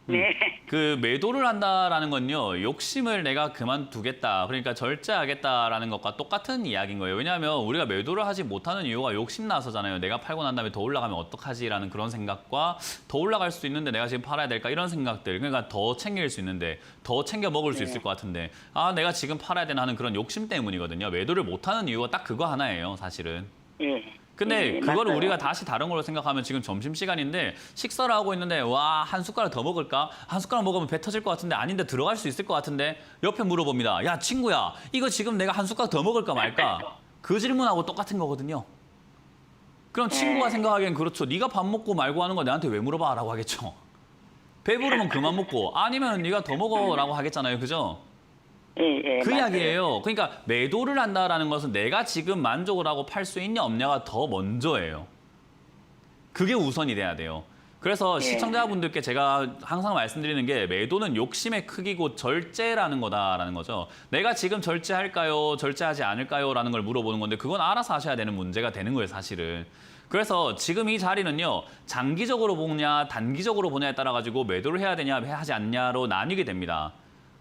네. 그 매도를 한다라는 건요. 욕심을 내가 그만두겠다. 그러니까 절제하겠다라는 것과 똑같은 이야기인 거예요. 왜냐하면 우리가 매도를 하지 못하는 이유가 욕심나서잖아요. 내가 팔고 난 다음에 더 올라가면 어떡하지라는 그런 생각과 더 올라갈 수도 있는데 내가 지금 팔아야 될까 이런 생각들. 그러니까 더 챙길 수 있는데 더 챙겨 먹을 수 있을 것 같은데 아 내가 지금 팔아야 되나 하는 그런 욕심 때문이거든요. 매도를 못하는 이유가 딱 그거 하나예요. 사실은. 예. 근데 예, 그거를 맞아요. 우리가 다시 다른 걸로 생각하면 지금 점심시간인데 식사를 하고 있는데 와 한 숟가락 더 먹을까? 한 숟가락 먹으면 배 터질 것 같은데 아닌데 들어갈 수 있을 것 같은데 옆에 물어봅니다. 야 친구야 이거 지금 내가 한 숟가락 더 먹을까 말까? 그 질문하고 똑같은 거거든요. 그럼 친구가 생각하기엔 그렇죠. 네가 밥 먹고 말고 하는 거 내한테 왜 물어봐? 라고 하겠죠. 배부르면 그만 먹고 아니면 네가 더 먹어라고 하겠잖아요. 그죠? 예, 그 맞아요. 이야기예요. 그러니까 매도를 한다라는 것은 내가 지금 만족을 하고 팔 수 있냐 없냐가 더 먼저예요. 그게 우선이 돼야 돼요. 그래서 예. 시청자분들께 제가 항상 말씀드리는 게 매도는 욕심의 크기고 절제라는 거다라는 거죠. 내가 지금 절제할까요? 절제하지 않을까요? 라는 걸 물어보는 건데 그건 알아서 하셔야 되는 문제가 되는 거예요, 사실은. 그래서 지금 이 자리는요. 장기적으로 보냐 단기적으로 보냐에 따라 가지고 매도를 해야 되냐 하지 않냐로 나뉘게 됩니다.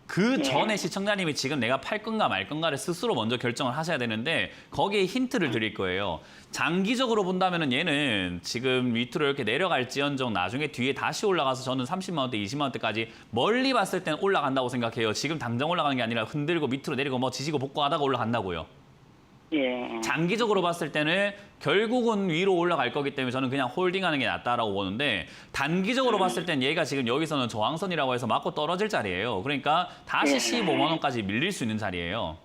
그 전에 시청자님이 지금 내가 팔 건가 말 건가를 스스로 먼저 결정을 하셔야 되는데 거기에 힌트를 드릴 거예요. 장기적으로 본다면은 얘는 지금 밑으로 이렇게 내려갈지언정 나중에 뒤에 다시 올라가서 저는 30만 원대, 20만 원대까지 멀리 봤을 때는 올라간다고 생각해요. 지금 당장 올라가는 게 아니라 흔들고 밑으로 내리고 뭐 지지고 복구하다가 올라간다고요. 예. 장기적으로 봤을 때는 결국은 위로 올라갈 거기 때문에 저는 그냥 홀딩하는 게 낫다라고 보는데 단기적으로 봤을 땐 얘가 지금 여기서는 저항선이라고 해서 맞고 떨어질 자리예요. 그러니까 다시 예. 15만 원까지 밀릴 수 있는 자리예요.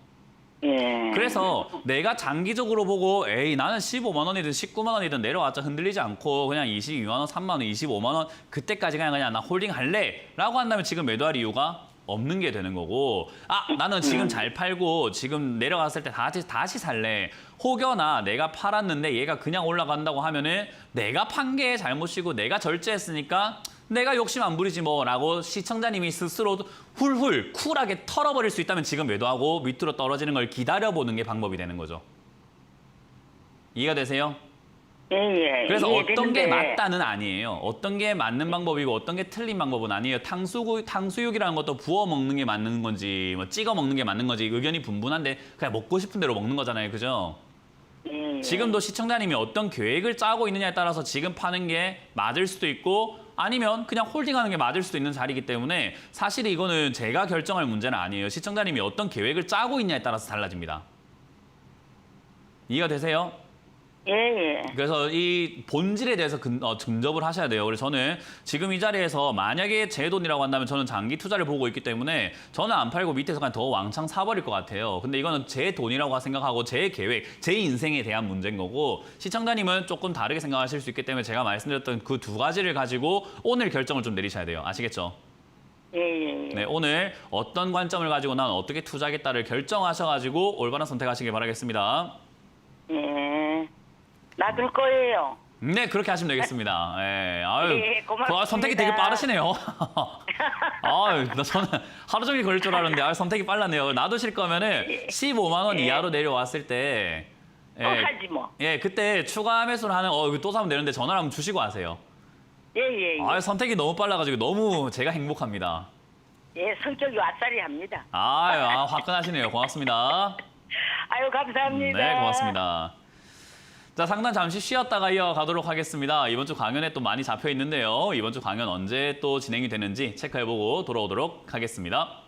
예. 그래서 내가 장기적으로 보고 에이 나는 15만 원이든 19만 원이든 내려왔자 흔들리지 않고 그냥 22만 원, 3만 원, 25만 원 그때까지 그냥 나 홀딩 할래 라고 한다면 지금 매도할 이유가 없는 게 되는 거고 나는 지금 잘 팔고 지금 내려갔을 때 다시 살래 혹여나 내가 팔았는데 얘가 그냥 올라간다고 하면은 내가 판 게 잘못이고 내가 절제했으니까 내가 욕심 안 부리지 뭐라고 시청자님이 스스로 훌훌 쿨하게 털어버릴 수 있다면 지금 매도하고 밑으로 떨어지는 걸 기다려보는 게 방법이 되는 거죠. 이해가 되세요? 예, 예. 그래서 어떤 게 이해되는데. 맞다는 아니에요. 어떤 게 맞는 방법이고 어떤 게 틀린 방법은 아니에요. 탕수육이라는 것도 부어 먹는 게 맞는 건지 뭐 찍어 먹는 게 맞는 건지 의견이 분분한데 그냥 먹고 싶은 대로 먹는 거잖아요. 그죠? 예, 예. 지금도 시청자님이 어떤 계획을 짜고 있느냐에 따라서 지금 파는 게 맞을 수도 있고 아니면 그냥 홀딩하는 게 맞을 수도 있는 자리이기 때문에 사실 이거는 제가 결정할 문제는 아니에요. 시청자님이 어떤 계획을 짜고 있냐에 따라서 달라집니다. 이해가 되세요? 예, 예. 그래서 이 본질에 대해서 근접을 하셔야 돼요. 그래서 저는 지금 이 자리에서 만약에 제 돈이라고 한다면 저는 장기 투자를 보고 있기 때문에 저는 안 팔고 밑에서 그냥 더 왕창 사버릴 것 같아요. 근데 이거는 제 돈이라고 생각하고 제 계획, 제 인생에 대한 문제인 거고 시청자님은 조금 다르게 생각하실 수 있기 때문에 제가 말씀드렸던 그 두 가지를 가지고 오늘 결정을 좀 내리셔야 돼요. 아시겠죠? 예, 예. 네, 오늘 어떤 관점을 가지고 난 어떻게 투자하겠다를 결정하셔가지고 올바른 선택하시길 바라겠습니다. 예. 놔둘 거예요. 네, 그렇게 하시면 되겠습니다. 예, 아유, 예, 고맙습니다. 선택이 되게 빠르시네요. 아유, 저는 하루 종일 걸릴 줄 알았는데, 선택이 빨랐네요. 놔두실 거면은 15만 원 이하로 내려왔을 때, 또 하지 뭐. 예, 그때 추가 매수를 하는, 이거 또 사면 되는데 전화를 한번 주시고 하세요. 예, 예, 예. 아유, 선택이 너무 빨라가지고 너무 제가 행복합니다. 예, 성격이 왓싸리합니다. 아유, 화끈하시네요. 고맙습니다. 아유, 감사합니다. 네, 고맙습니다. 자, 상담 잠시 쉬었다가 이어가도록 하겠습니다. 이번 주 강연에 또 많이 잡혀 있는데요. 이번 주 강연 언제 또 진행이 되는지 체크해보고 돌아오도록 하겠습니다.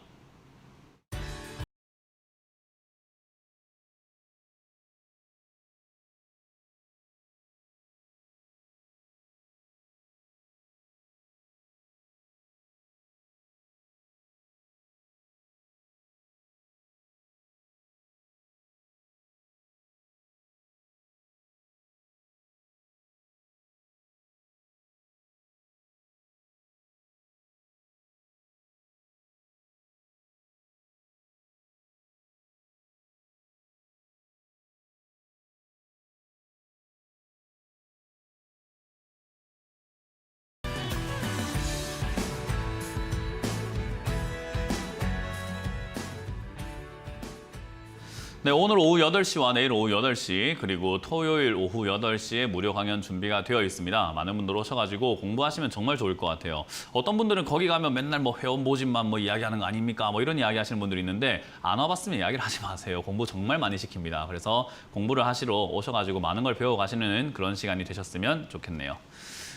네, 오늘 오후 8시와 내일 오후 8시 그리고 토요일 오후 8시에 무료 강연 준비가 되어 있습니다. 많은 분들 오셔가지고 공부하시면 정말 좋을 것 같아요. 어떤 분들은 거기 가면 맨날 뭐 회원 모집만 뭐 이야기하는 거 아닙니까? 뭐 이런 이야기 하시는 분들이 있는데 안 와봤으면 이야기를 하지 마세요. 공부 정말 많이 시킵니다. 그래서 공부를 하시러 오셔가지고 많은 걸 배워가시는 그런 시간이 되셨으면 좋겠네요.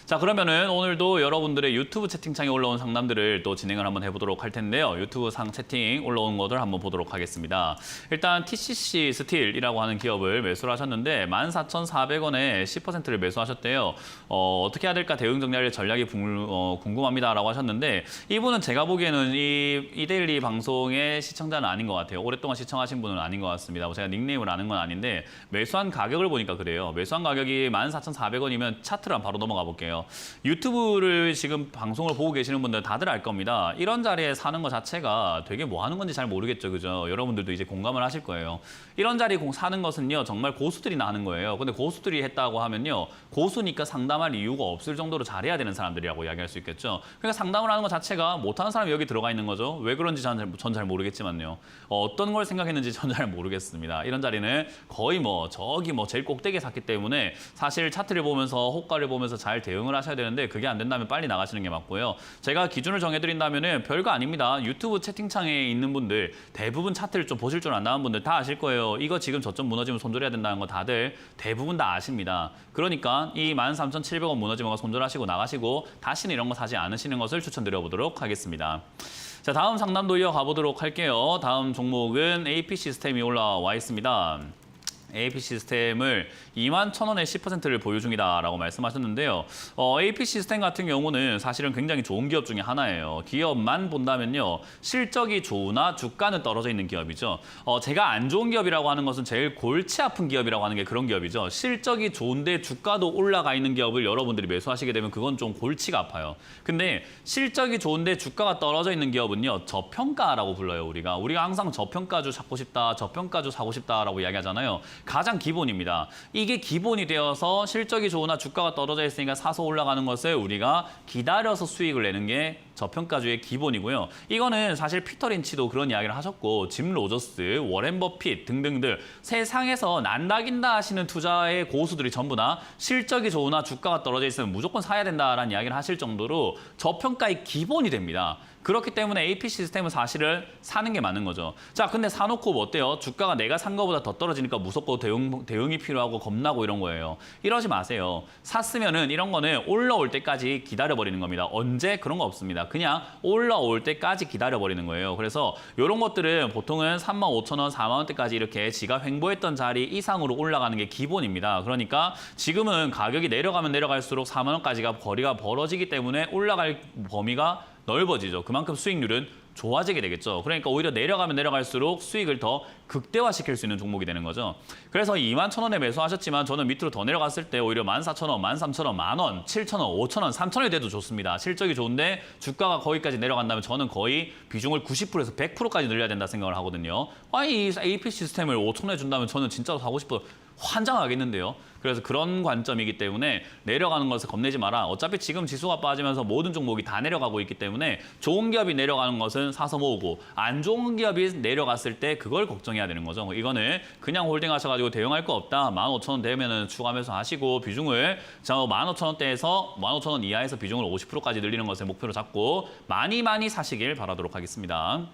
자, 그러면은 오늘도 여러분들의 유튜브 채팅창에 올라온 상담들을 또 진행을 한번 해보도록 할 텐데요. 유튜브 상 채팅 올라온 것들 한번 보도록 하겠습니다. 일단 TCC 스틸이라고 하는 기업을 매수를 하셨는데 14,400원에 10%를 매수하셨대요. 어떻게 해야 될까 대응 정리할 전략이 궁금합니다라고 하셨는데 이분은 제가 보기에는 이 이데일리 방송의 시청자는 아닌 것 같아요. 오랫동안 시청하신 분은 아닌 것 같습니다. 제가 닉네임을 아는 건 아닌데 매수한 가격을 보니까 그래요. 매수한 가격이 14,400원이면 차트를 바로 넘어가 볼게요. 거예요. 유튜브를 지금 방송을 보고 계시는 분들 다들 알 겁니다. 이런 자리에 사는 것 자체가 되게 뭐 하는 건지 잘 모르겠죠. 그죠? 여러분들도 이제 공감을 하실 거예요. 이런 자리 사는 것은요, 정말 고수들이나 하는 거예요. 근데 고수들이 했다고 하면요, 고수니까 상담할 이유가 없을 정도로 잘해야 되는 사람들이라고 이야기할 수 있겠죠. 그러니까 상담을 하는 것 자체가 못하는 사람이 여기 들어가 있는 거죠. 왜 그런지 전 잘 모르겠지만요. 어떤 걸 생각했는지 전 잘 모르겠습니다. 이런 자리는 거의 뭐 저기 뭐 제일 꼭대기에 샀기 때문에 사실 차트를 보면서 호가를 보면서 잘 대응을 하셔야 되는데 그게 안 된다면 빨리 나가시는 게 맞고요. 제가 기준을 정해드린다면은 별거 아닙니다. 유튜브 채팅창에 있는 분들 대부분 차트를 좀 보실 줄 안다는 분들 다 아실 거예요. 이거 지금 저점 무너지면 손절해야 된다는 거 다들 대부분 다 아십니다. 그러니까 이 13,700원 무너지면 손절하시고 나가시고 다시는 이런 거 사지 않으시는 것을 추천드려보도록 하겠습니다. 자, 다음 상담도 이어가 보도록 할게요. 다음 종목은 AP 시스템이 올라와 있습니다. AP 시스템을 21,000원에 10%를 보유 중이다라고 말씀하셨는데요. AP 시스템 같은 경우는 사실은 굉장히 좋은 기업 중에 하나예요. 기업만 본다면요, 실적이 좋으나 주가는 떨어져 있는 기업이죠. 제가 안 좋은 기업이라고 하는 것은 제일 골치 아픈 기업이라고 하는 게 그런 기업이죠. 실적이 좋은데 주가도 올라가 있는 기업을 여러분들이 매수하시게 되면 그건 좀 골치가 아파요. 근데 실적이 좋은데 주가가 떨어져 있는 기업은요, 저평가라고 불러요. 우리가 항상 저평가주 찾고 싶다, 저평가주 사고 싶다라고 이야기하잖아요. 가장 기본입니다. 이게 기본이 되어서 실적이 좋으나 주가가 떨어져 있으니까 사서 올라가는 것을 우리가 기다려서 수익을 내는 게 저평가주의 기본이고요. 이거는 사실 피터 린치도 그런 이야기를 하셨고 짐 로저스, 워렌 버핏 등등들 세상에서 난다긴다 하시는 투자의 고수들이 전부 다 실적이 좋으나 주가가 떨어져 있으면 무조건 사야 된다라는 이야기를 하실 정도로 저평가의 기본이 됩니다. 그렇기 때문에 AP 시스템은 사실은 사는 게 맞는 거죠. 자, 근데 사놓고 뭐 어때요? 주가가 내가 산 거보다 더 떨어지니까 무섭고 대응이 필요하고 겁나고 이런 거예요. 이러지 마세요. 샀으면은 이런 거는 올라올 때까지 기다려버리는 겁니다. 언제? 그런 거 없습니다. 그냥 올라올 때까지 기다려버리는 거예요. 그래서 이런 것들은 보통은 35,000원, 4만 원대까지 이렇게 지가 횡보했던 자리 이상으로 올라가는 게 기본입니다. 그러니까 지금은 가격이 내려가면 내려갈수록 4만 원까지가 거리가 벌어지기 때문에 올라갈 범위가 넓어지죠. 그만큼 수익률은 좋아지게 되겠죠. 그러니까 오히려 내려가면 내려갈수록 수익을 더 극대화시킬 수 있는 종목이 되는 거죠. 그래서 21,000원에 매수하셨지만 저는 밑으로 더 내려갔을 때 오히려 14,000원, 13,000원, 만원, 7,000원, 5,000원, 3,000원이 돼도 좋습니다. 실적이 좋은데 주가가 거기까지 내려간다면 저는 거의 비중을 90%에서 100%까지 늘려야 된다 생각을 하거든요. 이 AP 시스템을 5,000원에 준다면 저는 진짜로 사고 싶어요. 환장하겠는데요. 그래서 그런 관점이기 때문에 내려가는 것을 겁내지 마라. 어차피 지금 지수가 빠지면서 모든 종목이 다 내려가고 있기 때문에 좋은 기업이 내려가는 것은 사서 모으고 안 좋은 기업이 내려갔을 때 그걸 걱정해야 되는 거죠. 이거는 그냥 홀딩하셔가지고 대응할 거 없다. 15,000원 되면은 추가 매수하시고 비중을 15,000원대에서 15,000원 이하에서 비중을 50%까지 늘리는 것을 목표로 잡고 많이 사시길 바라도록 하겠습니다.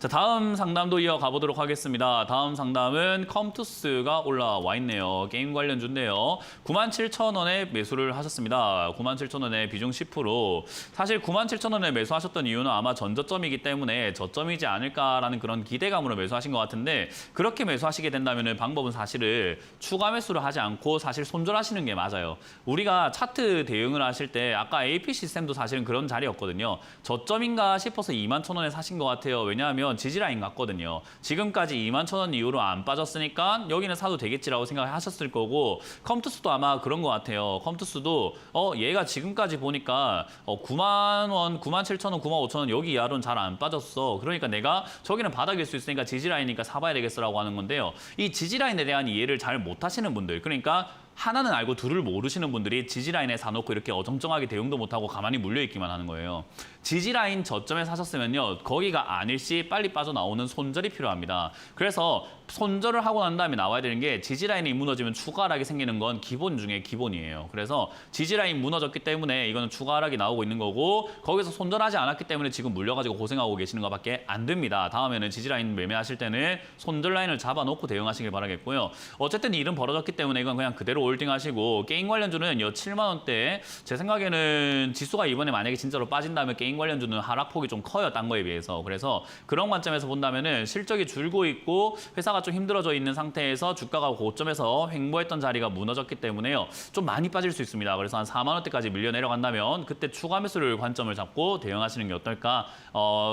자, 다음 상담도 이어가 보도록 하겠습니다. 다음 상담은 컴투스가 올라와 있네요. 게임 관련주인데요. 97,000원에 매수를 하셨습니다. 97,000원에 비중 10%. 사실 97,000원에 매수하셨던 이유는 아마 전저점이기 때문에 저점이지 않을까라는 그런 기대감으로 매수하신 것 같은데 그렇게 매수하시게 된다면 방법은 사실은 추가 매수를 하지 않고 사실 손절하시는 게 맞아요. 우리가 차트 대응을 하실 때 아까 AP 시스템도 사실은 그런 자리였거든요. 저점인가 싶어서 21,000원에 사신 것 같아요. 왜냐하면 지지라인 같거든요. 지금까지 21,000원 이후로 안 빠졌으니까 여기는 사도 되겠지라고 생각하셨을 거고 컴투스도 아마 그런 것 같아요. 컴투스도 얘가 지금까지 보니까 9만 원, 97,000원, 95,000원 여기 이하로는 잘 안 빠졌어. 그러니까 내가 저기는 바닥일 수 있으니까 지지라인이니까 사봐야 되겠어라고 하는 건데요. 이 지지라인에 대한 이해를 잘 못하시는 분들, 그러니까 하나는 알고 둘을 모르시는 분들이 지지라인에 사놓고 이렇게 어정쩡하게 대응도 못하고 가만히 물려있기만 하는 거예요. 지지라인 저점에 사셨으면요. 거기가 아닐시 빨리 빠져나오는 손절이 필요합니다. 그래서 손절을 하고 난 다음에 나와야 되는 게 지지라인이 무너지면 추가 하락이 생기는 건 기본 중에 기본이에요. 그래서 지지라인 무너졌기 때문에 이거는 추가 하락이 나오고 있는 거고 거기서 손절하지 않았기 때문에 지금 물려가지고 고생하고 계시는 것밖에 안 됩니다. 다음에는 지지라인 매매하실 때는 손절 라인을 잡아놓고 대응하시길 바라겠고요. 어쨌든 일은 벌어졌기 때문에 이건 그냥 그대로 홀딩하시고 게임 관련주는 7만 원대 제 생각에는 지수가 이번에 만약에 진짜로 빠진다면 게임 관련주는 하락폭이 좀 커요. 딴 거에 비해서. 그래서 그런 관점에서 본다면은 실적이 줄고 있고 회사가 좀 힘들어져 있는 상태에서 주가가 고점에서 횡보했던 자리가 무너졌기 때문에요. 좀 많이 빠질 수 있습니다. 그래서 한 4만 원대까지 밀려 내려간다면 그때 추가 매수를 관점을 잡고 대응하시는 게 어떨까?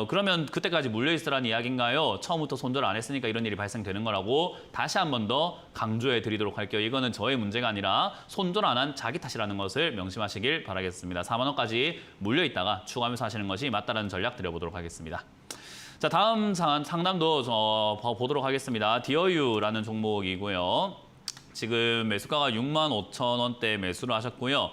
그러면 그때까지 물려 있으라는 이야기인가요? 처음부터 손절 안 했으니까 이런 일이 발생되는 거라고 다시 한 번 더 강조해 드리도록 할게요. 이거는 저의 문제 문제가 아니라 손절 안 한 자기 탓이라는 것을 명심하시길 바라겠습니다. 4만 원까지 물려 있다가 추가 매수하시는 것이 맞다라는 전략 드려보도록 하겠습니다. 자, 다음 상담도 보도록 하겠습니다. 디어유라는 종목이고요. 지금 매수가가 65,000원대 매수를 하셨고요.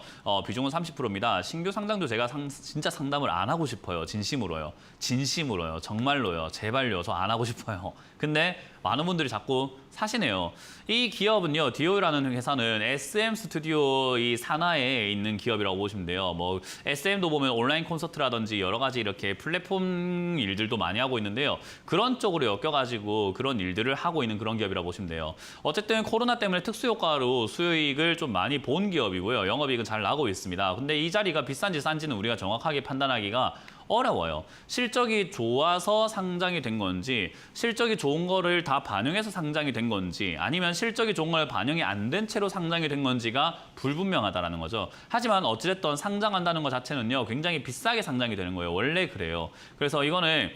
비중은 30%입니다. 신규 상장도 제가 진짜 상담을 안 하고 싶어요. 진심으로요. 진심으로요. 정말로요. 제발요. 저 안 하고 싶어요. 근데 많은 분들이 자꾸 사시네요. 이 기업은요, 디오라는 회사는 SM 스튜디오 이 산하에 있는 기업이라고 보시면 돼요. 뭐 SM도 보면 온라인 콘서트라든지 여러 가지 이렇게 플랫폼 일들도 많이 하고 있는데요. 그런 쪽으로 엮여가지고 그런 일들을 하고 있는 그런 기업이라고 보시면 돼요. 어쨌든 코로나 때문에 특수효과로 수익을 좀 많이 본 기업이고요. 영업이익은 잘 나고 있습니다. 근데 이 자리가 비싼지 싼지는 우리가 정확하게 판단하기가 어려워요. 실적이 좋아서 상장이 된 건지, 실적이 좋은 거를 다 반영해서 상장이 된 건지, 아니면 실적이 좋은 걸 반영이 안 된 채로 상장이 된 건지가 불분명하다라는 거죠. 하지만 어찌됐든 상장한다는 것 자체는요, 굉장히 비싸게 상장이 되는 거예요. 원래 그래요. 그래서 이거는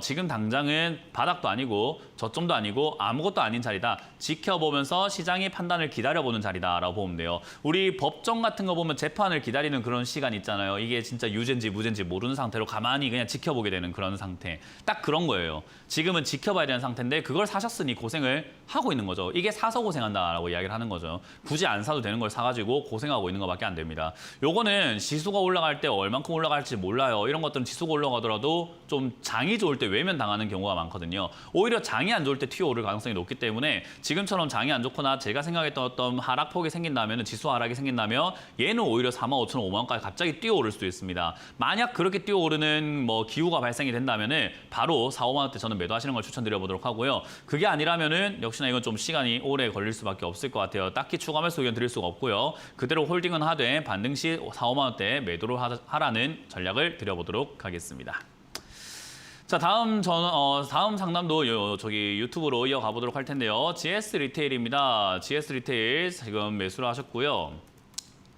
지금 당장은 바닥도 아니고 저점도 아니고 아무것도 아닌 자리다. 지켜보면서 시장의 판단을 기다려보는 자리다라고 보면 돼요. 우리 법정 같은 거 보면 재판을 기다리는 그런 시간 있잖아요. 이게 진짜 유죄인지 무죄인지 모르는 상태로 가만히 그냥 지켜보게 되는 그런 상태. 딱 그런 거예요. 지금은 지켜봐야 되는 상태인데 그걸 사셨으니 고생을 하고 있는 거죠. 이게 사서 고생한다라고 이야기를 하는 거죠. 굳이 안 사도 되는 걸 사가지고 고생하고 있는 것밖에 안 됩니다. 요거는 지수가 올라갈 때 얼만큼 올라갈지 몰라요. 이런 것들은 지수가 올라가더라도 좀 장이 좋을 때 외면 당하는 경우가 많거든요. 오히려 장이 안 좋을 때 튀어오를 가능성이 높기 때문에 지금처럼 장이 안 좋거나 제가 생각했던 어떤 하락폭이 생긴다면, 지수 하락이 생긴다면 얘는 오히려 45,000원, 5만 원까지 갑자기 뛰어오를 수도 있습니다. 만약 그렇게 뛰어오르는 뭐 기후가 발생이 된다면은 바로 4, 5만 원대 저는 매도하시는 걸 추천드려 보도록 하고요. 그게 아니라면은 역시나 이건 좀 시간이 오래 걸릴 수밖에 없을 것 같아요. 딱히 추가 매수 의견 드릴 수가 없고요. 그대로 홀딩은 하되 반등 시 4, 5만 원대 매도를 하라는 전략을 드려보도록 하겠습니다. 자, 다음 상담도 저기 유튜브로 이어가 보도록 할 텐데요. GS 리테일입니다. GS 리테일 지금 매수를 하셨고요.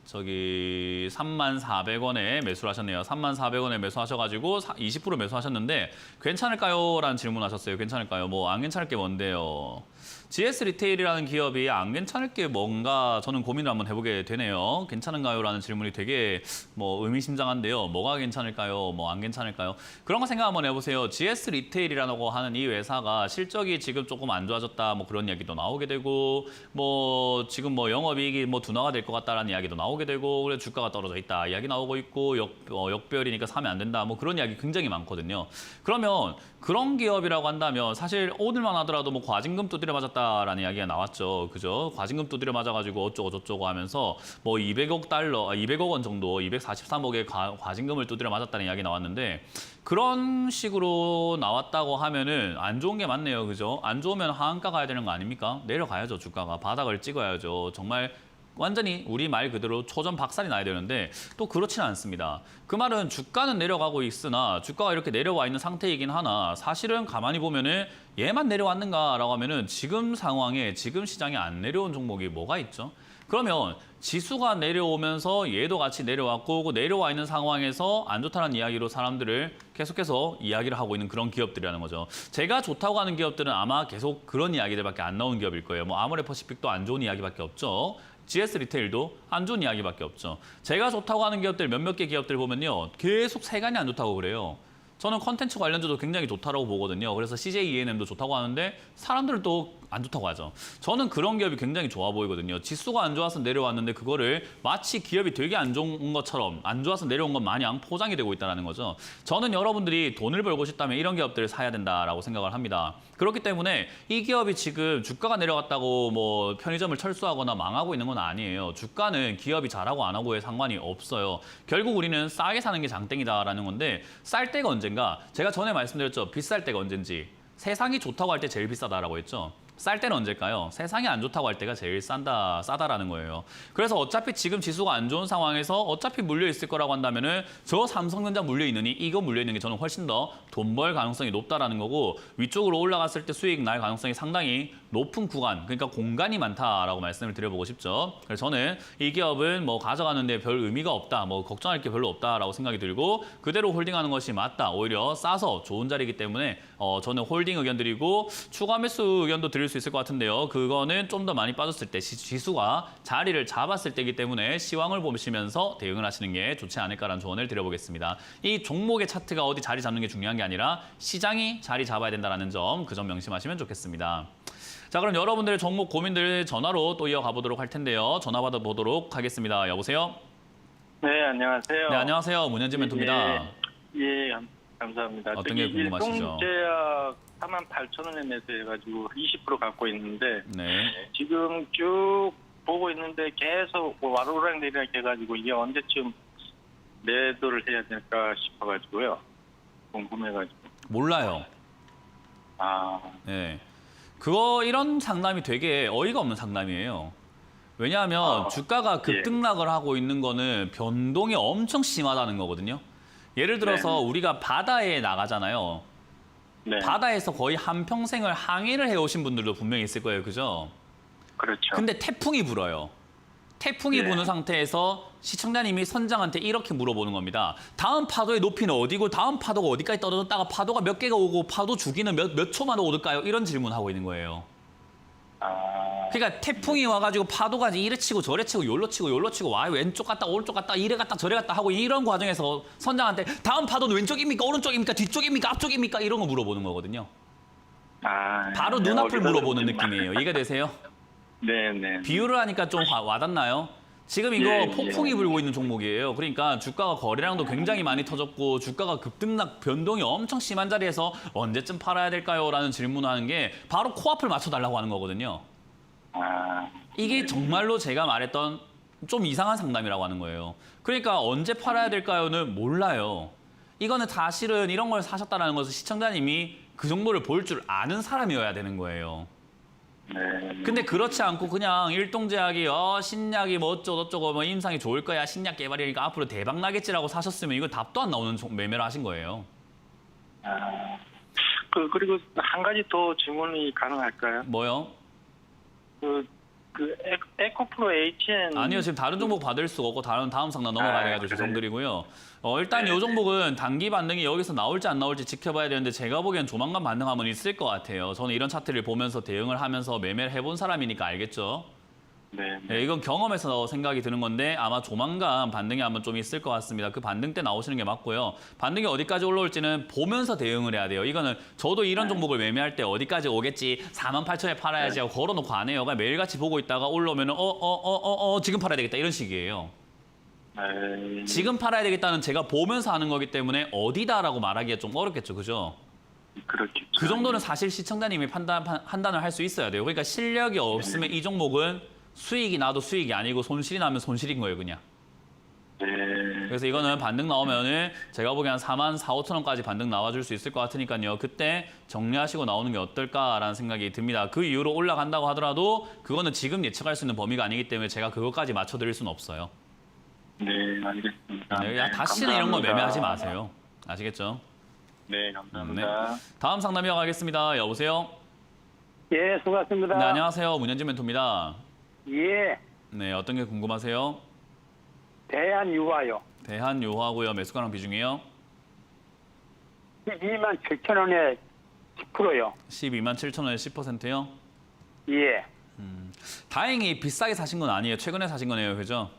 저기 34,000원에 매수를 하셨네요. 34,000원에 매수하셔가지고 20% 매수하셨는데 괜찮을까요? 라는 질문하셨어요. 괜찮을까요? 뭐 안 괜찮을 게 뭔데요? GS 리테일이라는 기업이 안 괜찮을 게 뭔가 저는 고민을 한번 해보게 되네요. 괜찮은가요? 라는 질문이 되게 뭐 의미심장한데요. 뭐가 괜찮을까요? 뭐 안 괜찮을까요? 그런 거 생각 한번 해보세요. GS 리테일이라고 하는 이 회사가 실적이 지금 조금 안 좋아졌다 뭐 그런 이야기도 나오게 되고 뭐 지금 뭐 영업이익이 뭐 둔화가 될 것 같다라는 이야기도 나오게 되고 그래 주가가 떨어져 있다 이야기 나오고 있고 역별이니까 사면 안 된다 뭐 그런 이야기 굉장히 많거든요. 그러면 그런 기업이라고 한다면 사실 오늘만 하더라도 뭐 과징금 두드려 맞았다라는 이야기가 나왔죠. 그죠? 과징금 두드려 맞아가지고 어쩌고 저쩌고 하면서 뭐 200억 원 정도, 243억의 과징금을 두드려 맞았다는 이야기 나왔는데 그런 식으로 나왔다고 하면은 안 좋은 게 맞네요. 그죠? 안 좋으면 하한가 가야 되는 거 아닙니까? 내려가야죠. 주가가. 바닥을 찍어야죠. 정말 완전히 우리 말 그대로 초전 박살이 나야 되는데 또 그렇지는 않습니다. 그 말은 주가는 내려가고 있으나 주가가 이렇게 내려와 있는 상태이긴 하나 사실은 가만히 보면은 얘만 내려왔는가라고 하면은 지금 상황에 지금 시장에 안 내려온 종목이 뭐가 있죠? 그러면 지수가 내려오면서 얘도 같이 내려왔고 그 내려와 있는 상황에서 안 좋다는 이야기로 사람들을 계속해서 이야기를 하고 있는 그런 기업들이라는 거죠. 제가 좋다고 하는 기업들은 아마 계속 그런 이야기들밖에 안 나오는 기업일 거예요. 뭐 아모레퍼시픽도 안 좋은 이야기밖에 없죠. GS 리테일도 안 좋은 이야기밖에 없죠. 제가 좋다고 하는 기업들 몇몇 개 기업들 보면요. 계속 세간이 안 좋다고 그래요. 저는 컨텐츠 관련주도 굉장히 좋다고 보거든요. 그래서 CJ ENM도 좋다고 하는데 사람들은 또 안 좋다고 하죠. 저는 그런 기업이 굉장히 좋아 보이거든요. 지수가 안 좋아서 내려왔는데 그거를 마치 기업이 되게 안 좋은 것처럼 안 좋아서 내려온 것 마냥 포장이 되고 있다는 거죠. 저는 여러분들이 돈을 벌고 싶다면 이런 기업들을 사야 된다라고 생각을 합니다. 그렇기 때문에 이 기업이 지금 주가가 내려갔다고 뭐 편의점을 철수하거나 망하고 있는 건 아니에요. 주가는 기업이 잘하고 안 하고에 상관이 없어요. 결국 우리는 싸게 사는 게 장땡이다라는 건데 쌀 때가 언젠가 제가 전에 말씀드렸죠. 비쌀 때가 언젠지 세상이 좋다고 할 때 제일 비싸다라고 했죠. 쌀 때는 언제일까요? 세상이 안 좋다고 할 때가 제일 싸다라는 거예요. 그래서 어차피 지금 지수가 안 좋은 상황에서 어차피 물려 있을 거라고 한다면은 저 삼성전자 물려 있느니 이거 물려 있는 게 저는 훨씬 더 돈 벌 가능성이 높다라는 거고 위쪽으로 올라갔을 때 수익 날 가능성이 상당히 높은 구간, 그러니까 공간이 많다라고 말씀을 드려보고 싶죠. 그래서 저는 이 기업은 뭐 가져가는데 별 의미가 없다, 뭐 걱정할 게 별로 없다라고 생각이 들고 그대로 홀딩하는 것이 맞다. 오히려 싸서 좋은 자리이기 때문에 저는 홀딩 의견 드리고 추가 매수 의견도 드릴 드릴 수 있을 것 같은데요. 그거는 좀 더 많이 빠졌을 때 지수가 자리를 잡았을 때이기 때문에 시황을 보시면서 대응을 하시는 게 좋지 않을까라는 조언을 드려보겠습니다. 이 종목의 차트가 어디 자리 잡는 게 중요한 게 아니라 시장이 자리 잡아야 된다는 점, 그 점 명심하시면 좋겠습니다. 자, 그럼 여러분들의 종목 고민들 전화로 또 이어가 보도록 할 텐데요. 전화 받아보도록 하겠습니다. 여보세요? 네, 안녕하세요. 네, 안녕하세요. 문현진 멘토입니다. 예, 감사합니다. 어떤 게 궁금하시죠? 일동제약 48,000원에 매수해가지고 20% 갖고 있는데 네. 지금 쭉 보고 있는데 계속 와르르락 내리락 해가지고 이게 언제쯤 매도를 해야 될까 싶어가지고요. 궁금해가지고. 몰라요. 아, 네. 이런 상담이 되게 어이가 없는 상담이에요. 왜냐하면 주가가 급등락을 하고 있는 거는 변동이 엄청 심하다는 거거든요. 예를 들어서 우리가 바다에 나가잖아요. 네. 바다에서 거의 한평생을 항해를 해오신 분들도 분명히 있을 거예요. 그죠? 그렇죠. 근데 태풍이 불어요. 태풍이 부는 상태에서 시청자님이 선장한테 이렇게 물어보는 겁니다. 다음 파도의 높이는 어디고 다음 파도가 어디까지 떨어졌다가 파도가 몇 개가 오고 파도 주기는 몇 초만 오를까요? 이런 질문하고 있는 거예요. 아, 그러니까 태풍이 와가지고 파도가 이래 치고 저래 치고 요로 치고 요로 치고 와 왼쪽 갔다 오른쪽 갔다 이래 갔다 저래 갔다 하고 이런 과정에서 선장한테 다음 파도는 왼쪽입니까 오른쪽입니까 뒤쪽입니까 앞쪽입니까 이런 거 물어보는 거거든요. 바로 눈앞을 물어보는 느낌이에요. 이해가 되세요? 네네. 비유를 하니까 좀 와닿나요? 지금 이거 예, 폭풍이 불고 있는 종목이에요. 그러니까 주가가 거래량도 굉장히 많이 터졌고 주가가 급등락 변동이 엄청 심한 자리에서 언제쯤 팔아야 될까요? 라는 질문하는 게 바로 코앞을 맞춰달라고 하는 거거든요. 아, 이게 정말로 제가 말했던 좀 이상한 상담이라고 하는 거예요. 그러니까 언제 팔아야 될까요?는 몰라요. 이거는 사실은 이런 걸 사셨다는 것은 시청자님이 그 정보를 볼 줄 아는 사람이어야 되는 거예요. 네. 근데 그렇지 않고 그냥 일동제약이 신약이 뭐 어쩌고저쩌고 뭐 임상이 좋을 거야 신약 개발이니까 앞으로 대박 나겠지라고 사셨으면 이거 답도 안 나오는 매매를 하신 거예요. 아, 그리고 한 가지 더 질문이 가능할까요? 뭐요? 에코프로 HN 아니요, 지금 다른 종목 받을 수가 없고 다음 상담 넘어가야 돼가지고 그래요? 죄송드리고요. 일단 이 종목은 단기 반등이 여기서 나올지 안 나올지 지켜봐야 되는데 제가 보기엔 조만간 반등 한번 있을 것 같아요. 저는 이런 차트를 보면서 대응을 하면서 매매를 해본 사람이니까 알겠죠. 네. 네, 이건 경험에서 생각이 드는 건데 아마 조만간 반등이 한번 좀 있을 것 같습니다. 그 반등 때 나오시는 게 맞고요. 반등이 어디까지 올라올지는 보면서 대응을 해야 돼요. 이거는 저도 이런 종목을 매매할 때 어디까지 오겠지 48,000에 팔아야지 하고 걸어놓고 안 해요. 그냥 매일같이 보고 있다가 올라오면 지금 팔아야 되겠다 이런 식이에요. 네. 지금 팔아야 되겠다는 제가 보면서 하는 거기 때문에 어디다라고 말하기가 좀 어렵겠죠. 그죠? 그렇겠죠. 그 정도는 사실 시청자님이 판단을 할 수 있어야 돼요. 그러니까 실력이 없으면 이 종목은 수익이 나도 수익이 아니고 손실이 나면 손실인 거예요, 그냥. 네. 그래서 이거는 반등 나오면은 제가 보기엔 한 44,500원까지 반등 나와줄 수 있을 것 같으니까요. 그때 정리하시고 나오는 게 어떨까라는 생각이 듭니다. 그 이후로 올라간다고 하더라도 그거는 지금 예측할 수 있는 범위가 아니기 때문에 제가 그것까지 맞춰드릴 수는 없어요. 네, 알겠습니다. 네, 다시는 이런 거 감사합니다. 매매하지 마세요. 아시겠죠? 네, 감사합니다. 다음 상담 이어가겠습니다. 여보세요? 예, 수고하셨습니다. 네, 안녕하세요. 문현진 멘토입니다. 예, 네, 어떤 게 궁금하세요? 대한유화요. 대한요하고요. 매수가랑 비중이요? 127,000원에 10%요. 127,000원에 10%요? 예, 다행히 비싸게 사신 건 아니에요. 최근에 사신 거네요. 그죠?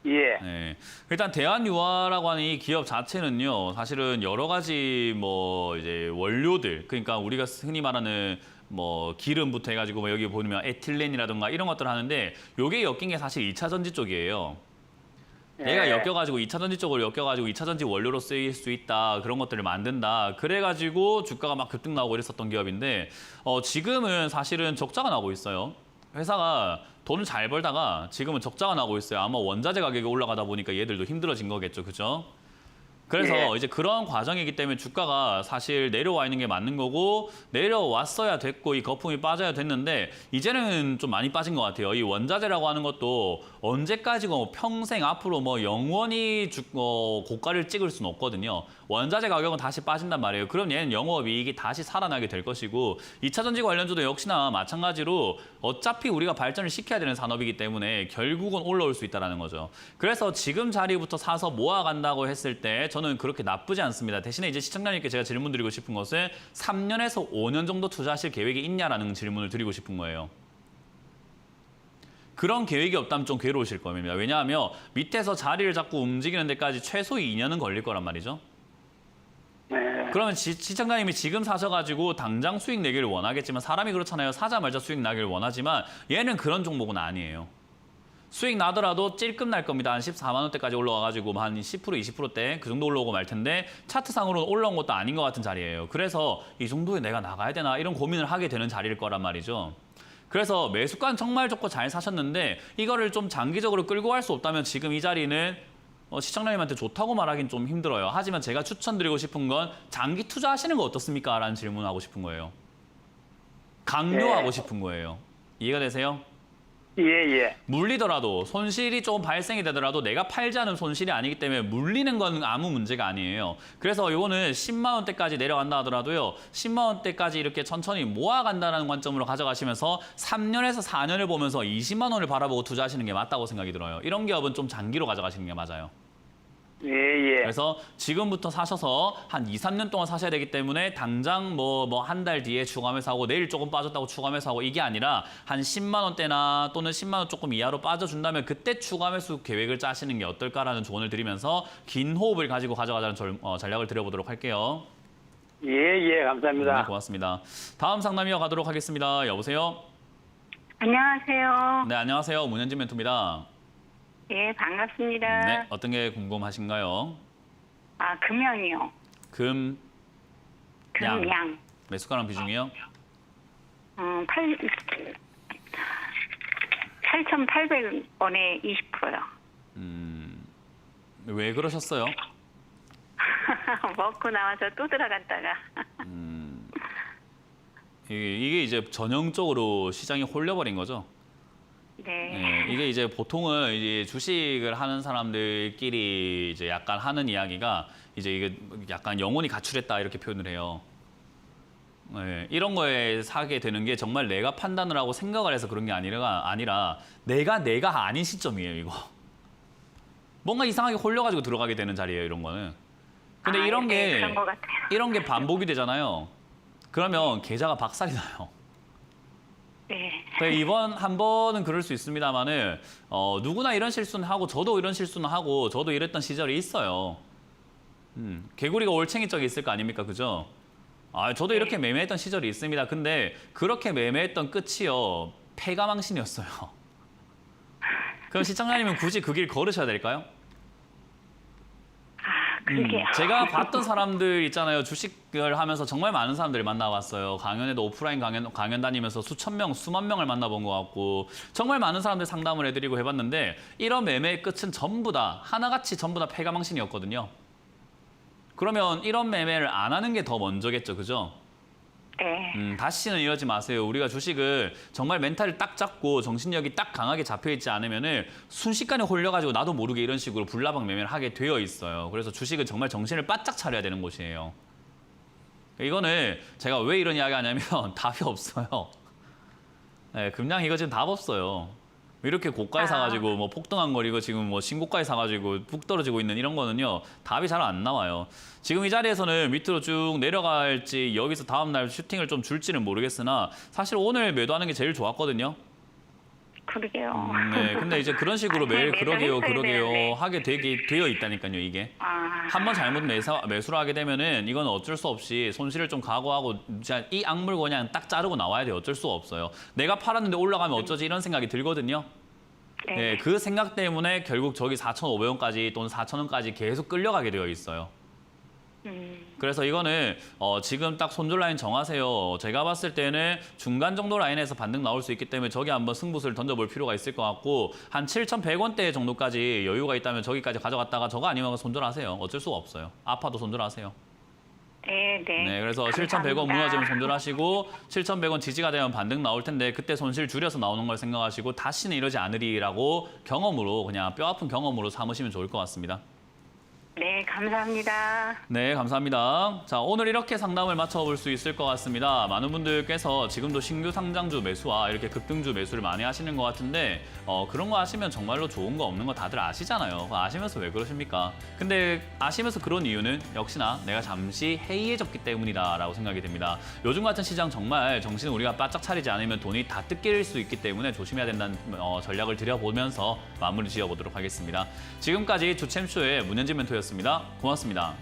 예, 네. 일단 대한유화라고 하는 이 기업 자체는요, 사실은 여러 가지 뭐 이제 원료들, 그러니까 우리가 흔히 말하는 뭐 기름부터 해가지고 뭐 여기 보면 에틸렌이라든가 이런 것들 하는데 요게 엮인 게 사실 2차 전지 쪽이에요. 얘가 엮여가지고 2차 전지 쪽으로 엮여가지고 2차 전지 원료로 쓰일 수 있다 그런 것들을 만든다. 그래가지고 주가가 막 급등 나오고 이랬었던 기업인데 지금은 사실은 적자가 나고 있어요. 회사가 돈을 잘 벌다가 지금은 적자가 나고 있어요. 아마 원자재 가격이 올라가다 보니까 얘들도 힘들어진 거겠죠, 그죠? 그래서 이제 그런 과정이기 때문에 주가가 사실 내려와 있는 게 맞는 거고 내려왔어야 됐고 이 거품이 빠져야 됐는데 이제는 좀 많이 빠진 것 같아요. 이 원자재라고 하는 것도 언제까지고 뭐 평생 앞으로 뭐 영원히 고가를 찍을 수는 없거든요. 원자재 가격은 다시 빠진단 말이에요. 그럼 얘는 영업이익이 다시 살아나게 될 것이고 2차 전지 관련주도 역시나 마찬가지로 어차피 우리가 발전을 시켜야 되는 산업이기 때문에 결국은 올라올 수 있다는 거죠. 그래서 지금 자리부터 사서 모아간다고 했을 때 저는 그렇게 나쁘지 않습니다. 대신에 이제 시청자님께 제가 질문 드리고 싶은 것은 3년에서 5년 정도 투자하실 계획이 있냐라는 질문을 드리고 싶은 거예요. 그런 계획이 없다면 좀 괴로우실 겁니다. 왜냐하면 밑에서 자리를 잡고 움직이는 데까지 최소 2년은 걸릴 거란 말이죠. 네. 그러면 시청자님이 지금 사셔가지고 당장 수익 내기를 원하겠지만 사람이 그렇잖아요. 사자마자 수익 나기를 원하지만 얘는 그런 종목은 아니에요. 수익 나더라도 찔끔 날 겁니다. 한 14만 원대까지 올라와가지고 한 10%, 20%대 그 정도 올라오고 말 텐데 차트상으로는 올라온 것도 아닌 것 같은 자리예요. 그래서 이 정도에 내가 나가야 되나 이런 고민을 하게 되는 자리일 거란 말이죠. 그래서 매수가는 정말 좋고 잘 사셨는데 이거를 좀 장기적으로 끌고 갈 수 없다면 지금 이 자리는 시청자님한테 좋다고 말하기는 좀 힘들어요. 하지만 제가 추천드리고 싶은 건 장기 투자하시는 거 어떻습니까? 라는 질문하고 싶은 거예요. 강요하고 싶은 거예요. 이해가 되세요? 예. 물리더라도 손실이 좀 발생이 되더라도 내가 팔지 않은 손실이 아니기 때문에 물리는 건 아무 문제가 아니에요. 그래서 이거는 10만 원대까지 내려간다 하더라도요. 10만 원대까지 이렇게 천천히 모아간다는 관점으로 가져가시면서 3년에서 4년을 보면서 20만 원을 바라보고 투자하시는 게 맞다고 생각이 들어요. 이런 기업은 좀 장기로 가져가시는 게 맞아요. 예. 그래서 지금부터 사셔서 한 2, 3년 동안 사셔야 되기 때문에 당장 뭐 한 달 뒤에 추가매수 하고 내일 조금 빠졌다고 추가매수 하고 이게 아니라 한 10만 원대나 또는 10만 원 조금 이하로 빠져준다면 그때 추가매수 계획을 짜시는 게 어떨까라는 조언을 드리면서 긴 호흡을 가지고 가져가자는 전략을 드려보도록 할게요. 예. 감사합니다. 네, 고맙습니다. 다음 상담 이어가도록 하겠습니다. 여보세요? 안녕하세요. 네, 안녕하세요. 문현진 멘토입니다. 예, 반갑습니다. 네, 어떤 게 궁금하신가요? 아, 금양이요. 금, 양. 금양. 매수가랑 비중이요? 8,800원에 20%요. 왜 그러셨어요? 먹고 나와서 또 들어갔다가. 이게 이제 전형적으로 시장이 홀려버린 거죠. 네. 네, 이게 이제 보통은 이제 주식을 하는 사람들끼리 이제 약간 하는 이야기가 이제 이게 약간 영혼이 가출했다 이렇게 표현을 해요. 네, 이런 거에 사게 되는 게 정말 내가 판단을 하고 생각을 해서 그런 게 아니라 내가 아닌 시점이에요, 이거. 뭔가 이상하게 홀려가지고 들어가게 되는 자리예요, 이런 거는. 근데 이런 네, 게 그런 것 같아요. 이런 게 반복이 되잖아요. 그러면 계좌가 박살이 나요. 네. 이번 한 번은 그럴 수 있습니다만은 누구나 이런 실수는 하고 저도 이런 실수는 하고 저도 이랬던 시절이 있어요. 개구리가 올챙이 적이 있을 거 아닙니까, 그죠? 저도 이렇게 매매했던 시절이 있습니다. 근데 그렇게 매매했던 끝이요 패가망신이었어요. 그럼 시청자님은 굳이 그 길 걸으셔야 될까요? 그러게요. 제가 봤던 사람들 있잖아요. 주식을 하면서 정말 많은 사람들을 만나봤어요. 강연에도 오프라인 강연 다니면서 수천 명, 수만 명을 만나본 것 같고 정말 많은 사람들 상담을 해드리고 해봤는데 이런 매매의 끝은 전부 다 하나같이 전부 다 패가망신이었거든요. 그러면 이런 매매를 안 하는 게 더 먼저겠죠, 그죠? 네. 다시는 이러지 마세요. 우리가 주식을 정말 멘탈을 딱 잡고 정신력이 딱 강하게 잡혀있지 않으면은 순식간에 홀려가지고 나도 모르게 이런 식으로 불나방 매매를 하게 되어 있어요. 그래서 주식은 정말 정신을 바짝 차려야 되는 곳이에요. 이거는 제가 왜 이런 이야기 하냐면 답이 없어요. 네, 금양 이거 지금 답 없어요. 이렇게 고가에 사가지고 뭐 폭등한거리고 지금 뭐 신고가에 사가지고 푹 떨어지고 있는 이런 거는요 답이 잘 안 나와요. 지금 이 자리에서는 밑으로 쭉 내려갈지 여기서 다음날 슈팅을 좀 줄지는 모르겠으나 사실 오늘 매도하는 게 제일 좋았거든요. 그러게요. 네, 근데 이제 그런 식으로 매일 매도했어야 그러게요 되는데. 하게 되어 있다니까요 이게. 한 번 잘못 매수를 하게 되면은 이건 어쩔 수 없이 손실을 좀 각오하고 진짜 이 악물고 그냥 딱 자르고 나와야 돼요. 어쩔 수 없어요. 내가 팔았는데 올라가면 어쩌지 이런 생각이 들거든요. 네, 그 생각 때문에 결국 저기 4,500원까지 또는 4,000원까지 계속 끌려가게 되어 있어요. 그래서 이거는 지금 딱 손절 라인 정하세요. 제가 봤을 때는 중간 정도 라인에서 반등 나올 수 있기 때문에 저기 한번 승부수를 던져볼 필요가 있을 것 같고 한 7,100원대 정도까지 여유가 있다면 저기까지 가져갔다가 저거 아니면 손절하세요. 어쩔 수가 없어요. 아파도 손절하세요. 네, 네. 네, 그래서 감사합니다. 7,100원 무너지면 손절하시고 7,100원 지지가 되면 반등 나올 텐데 그때 손실 줄여서 나오는 걸 생각하시고 다시는 이러지 않으리라고 경험으로 그냥 뼈아픈 경험으로 삼으시면 좋을 것 같습니다. 네, 감사합니다. 네, 감사합니다. 자, 오늘 이렇게 상담을 맞춰볼 수 있을 것 같습니다. 많은 분들께서 지금도 신규 상장주 매수와 이렇게 급등주 매수를 많이 하시는 것 같은데 그런 거 하시면 정말로 좋은 거 없는 거 다들 아시잖아요. 그거 아시면서 왜 그러십니까? 근데 아시면서 그런 이유는 역시나 내가 잠시 해이해졌기 때문이다라고 생각이 됩니다. 요즘 같은 시장 정말 정신을 우리가 바짝 차리지 않으면 돈이 다 뜯길 수 있기 때문에 조심해야 된다는 전략을 드려보면서 마무리 지어보도록 하겠습니다. 지금까지 주챔쇼의 문현진 멘토였습니다. 고맙습니다.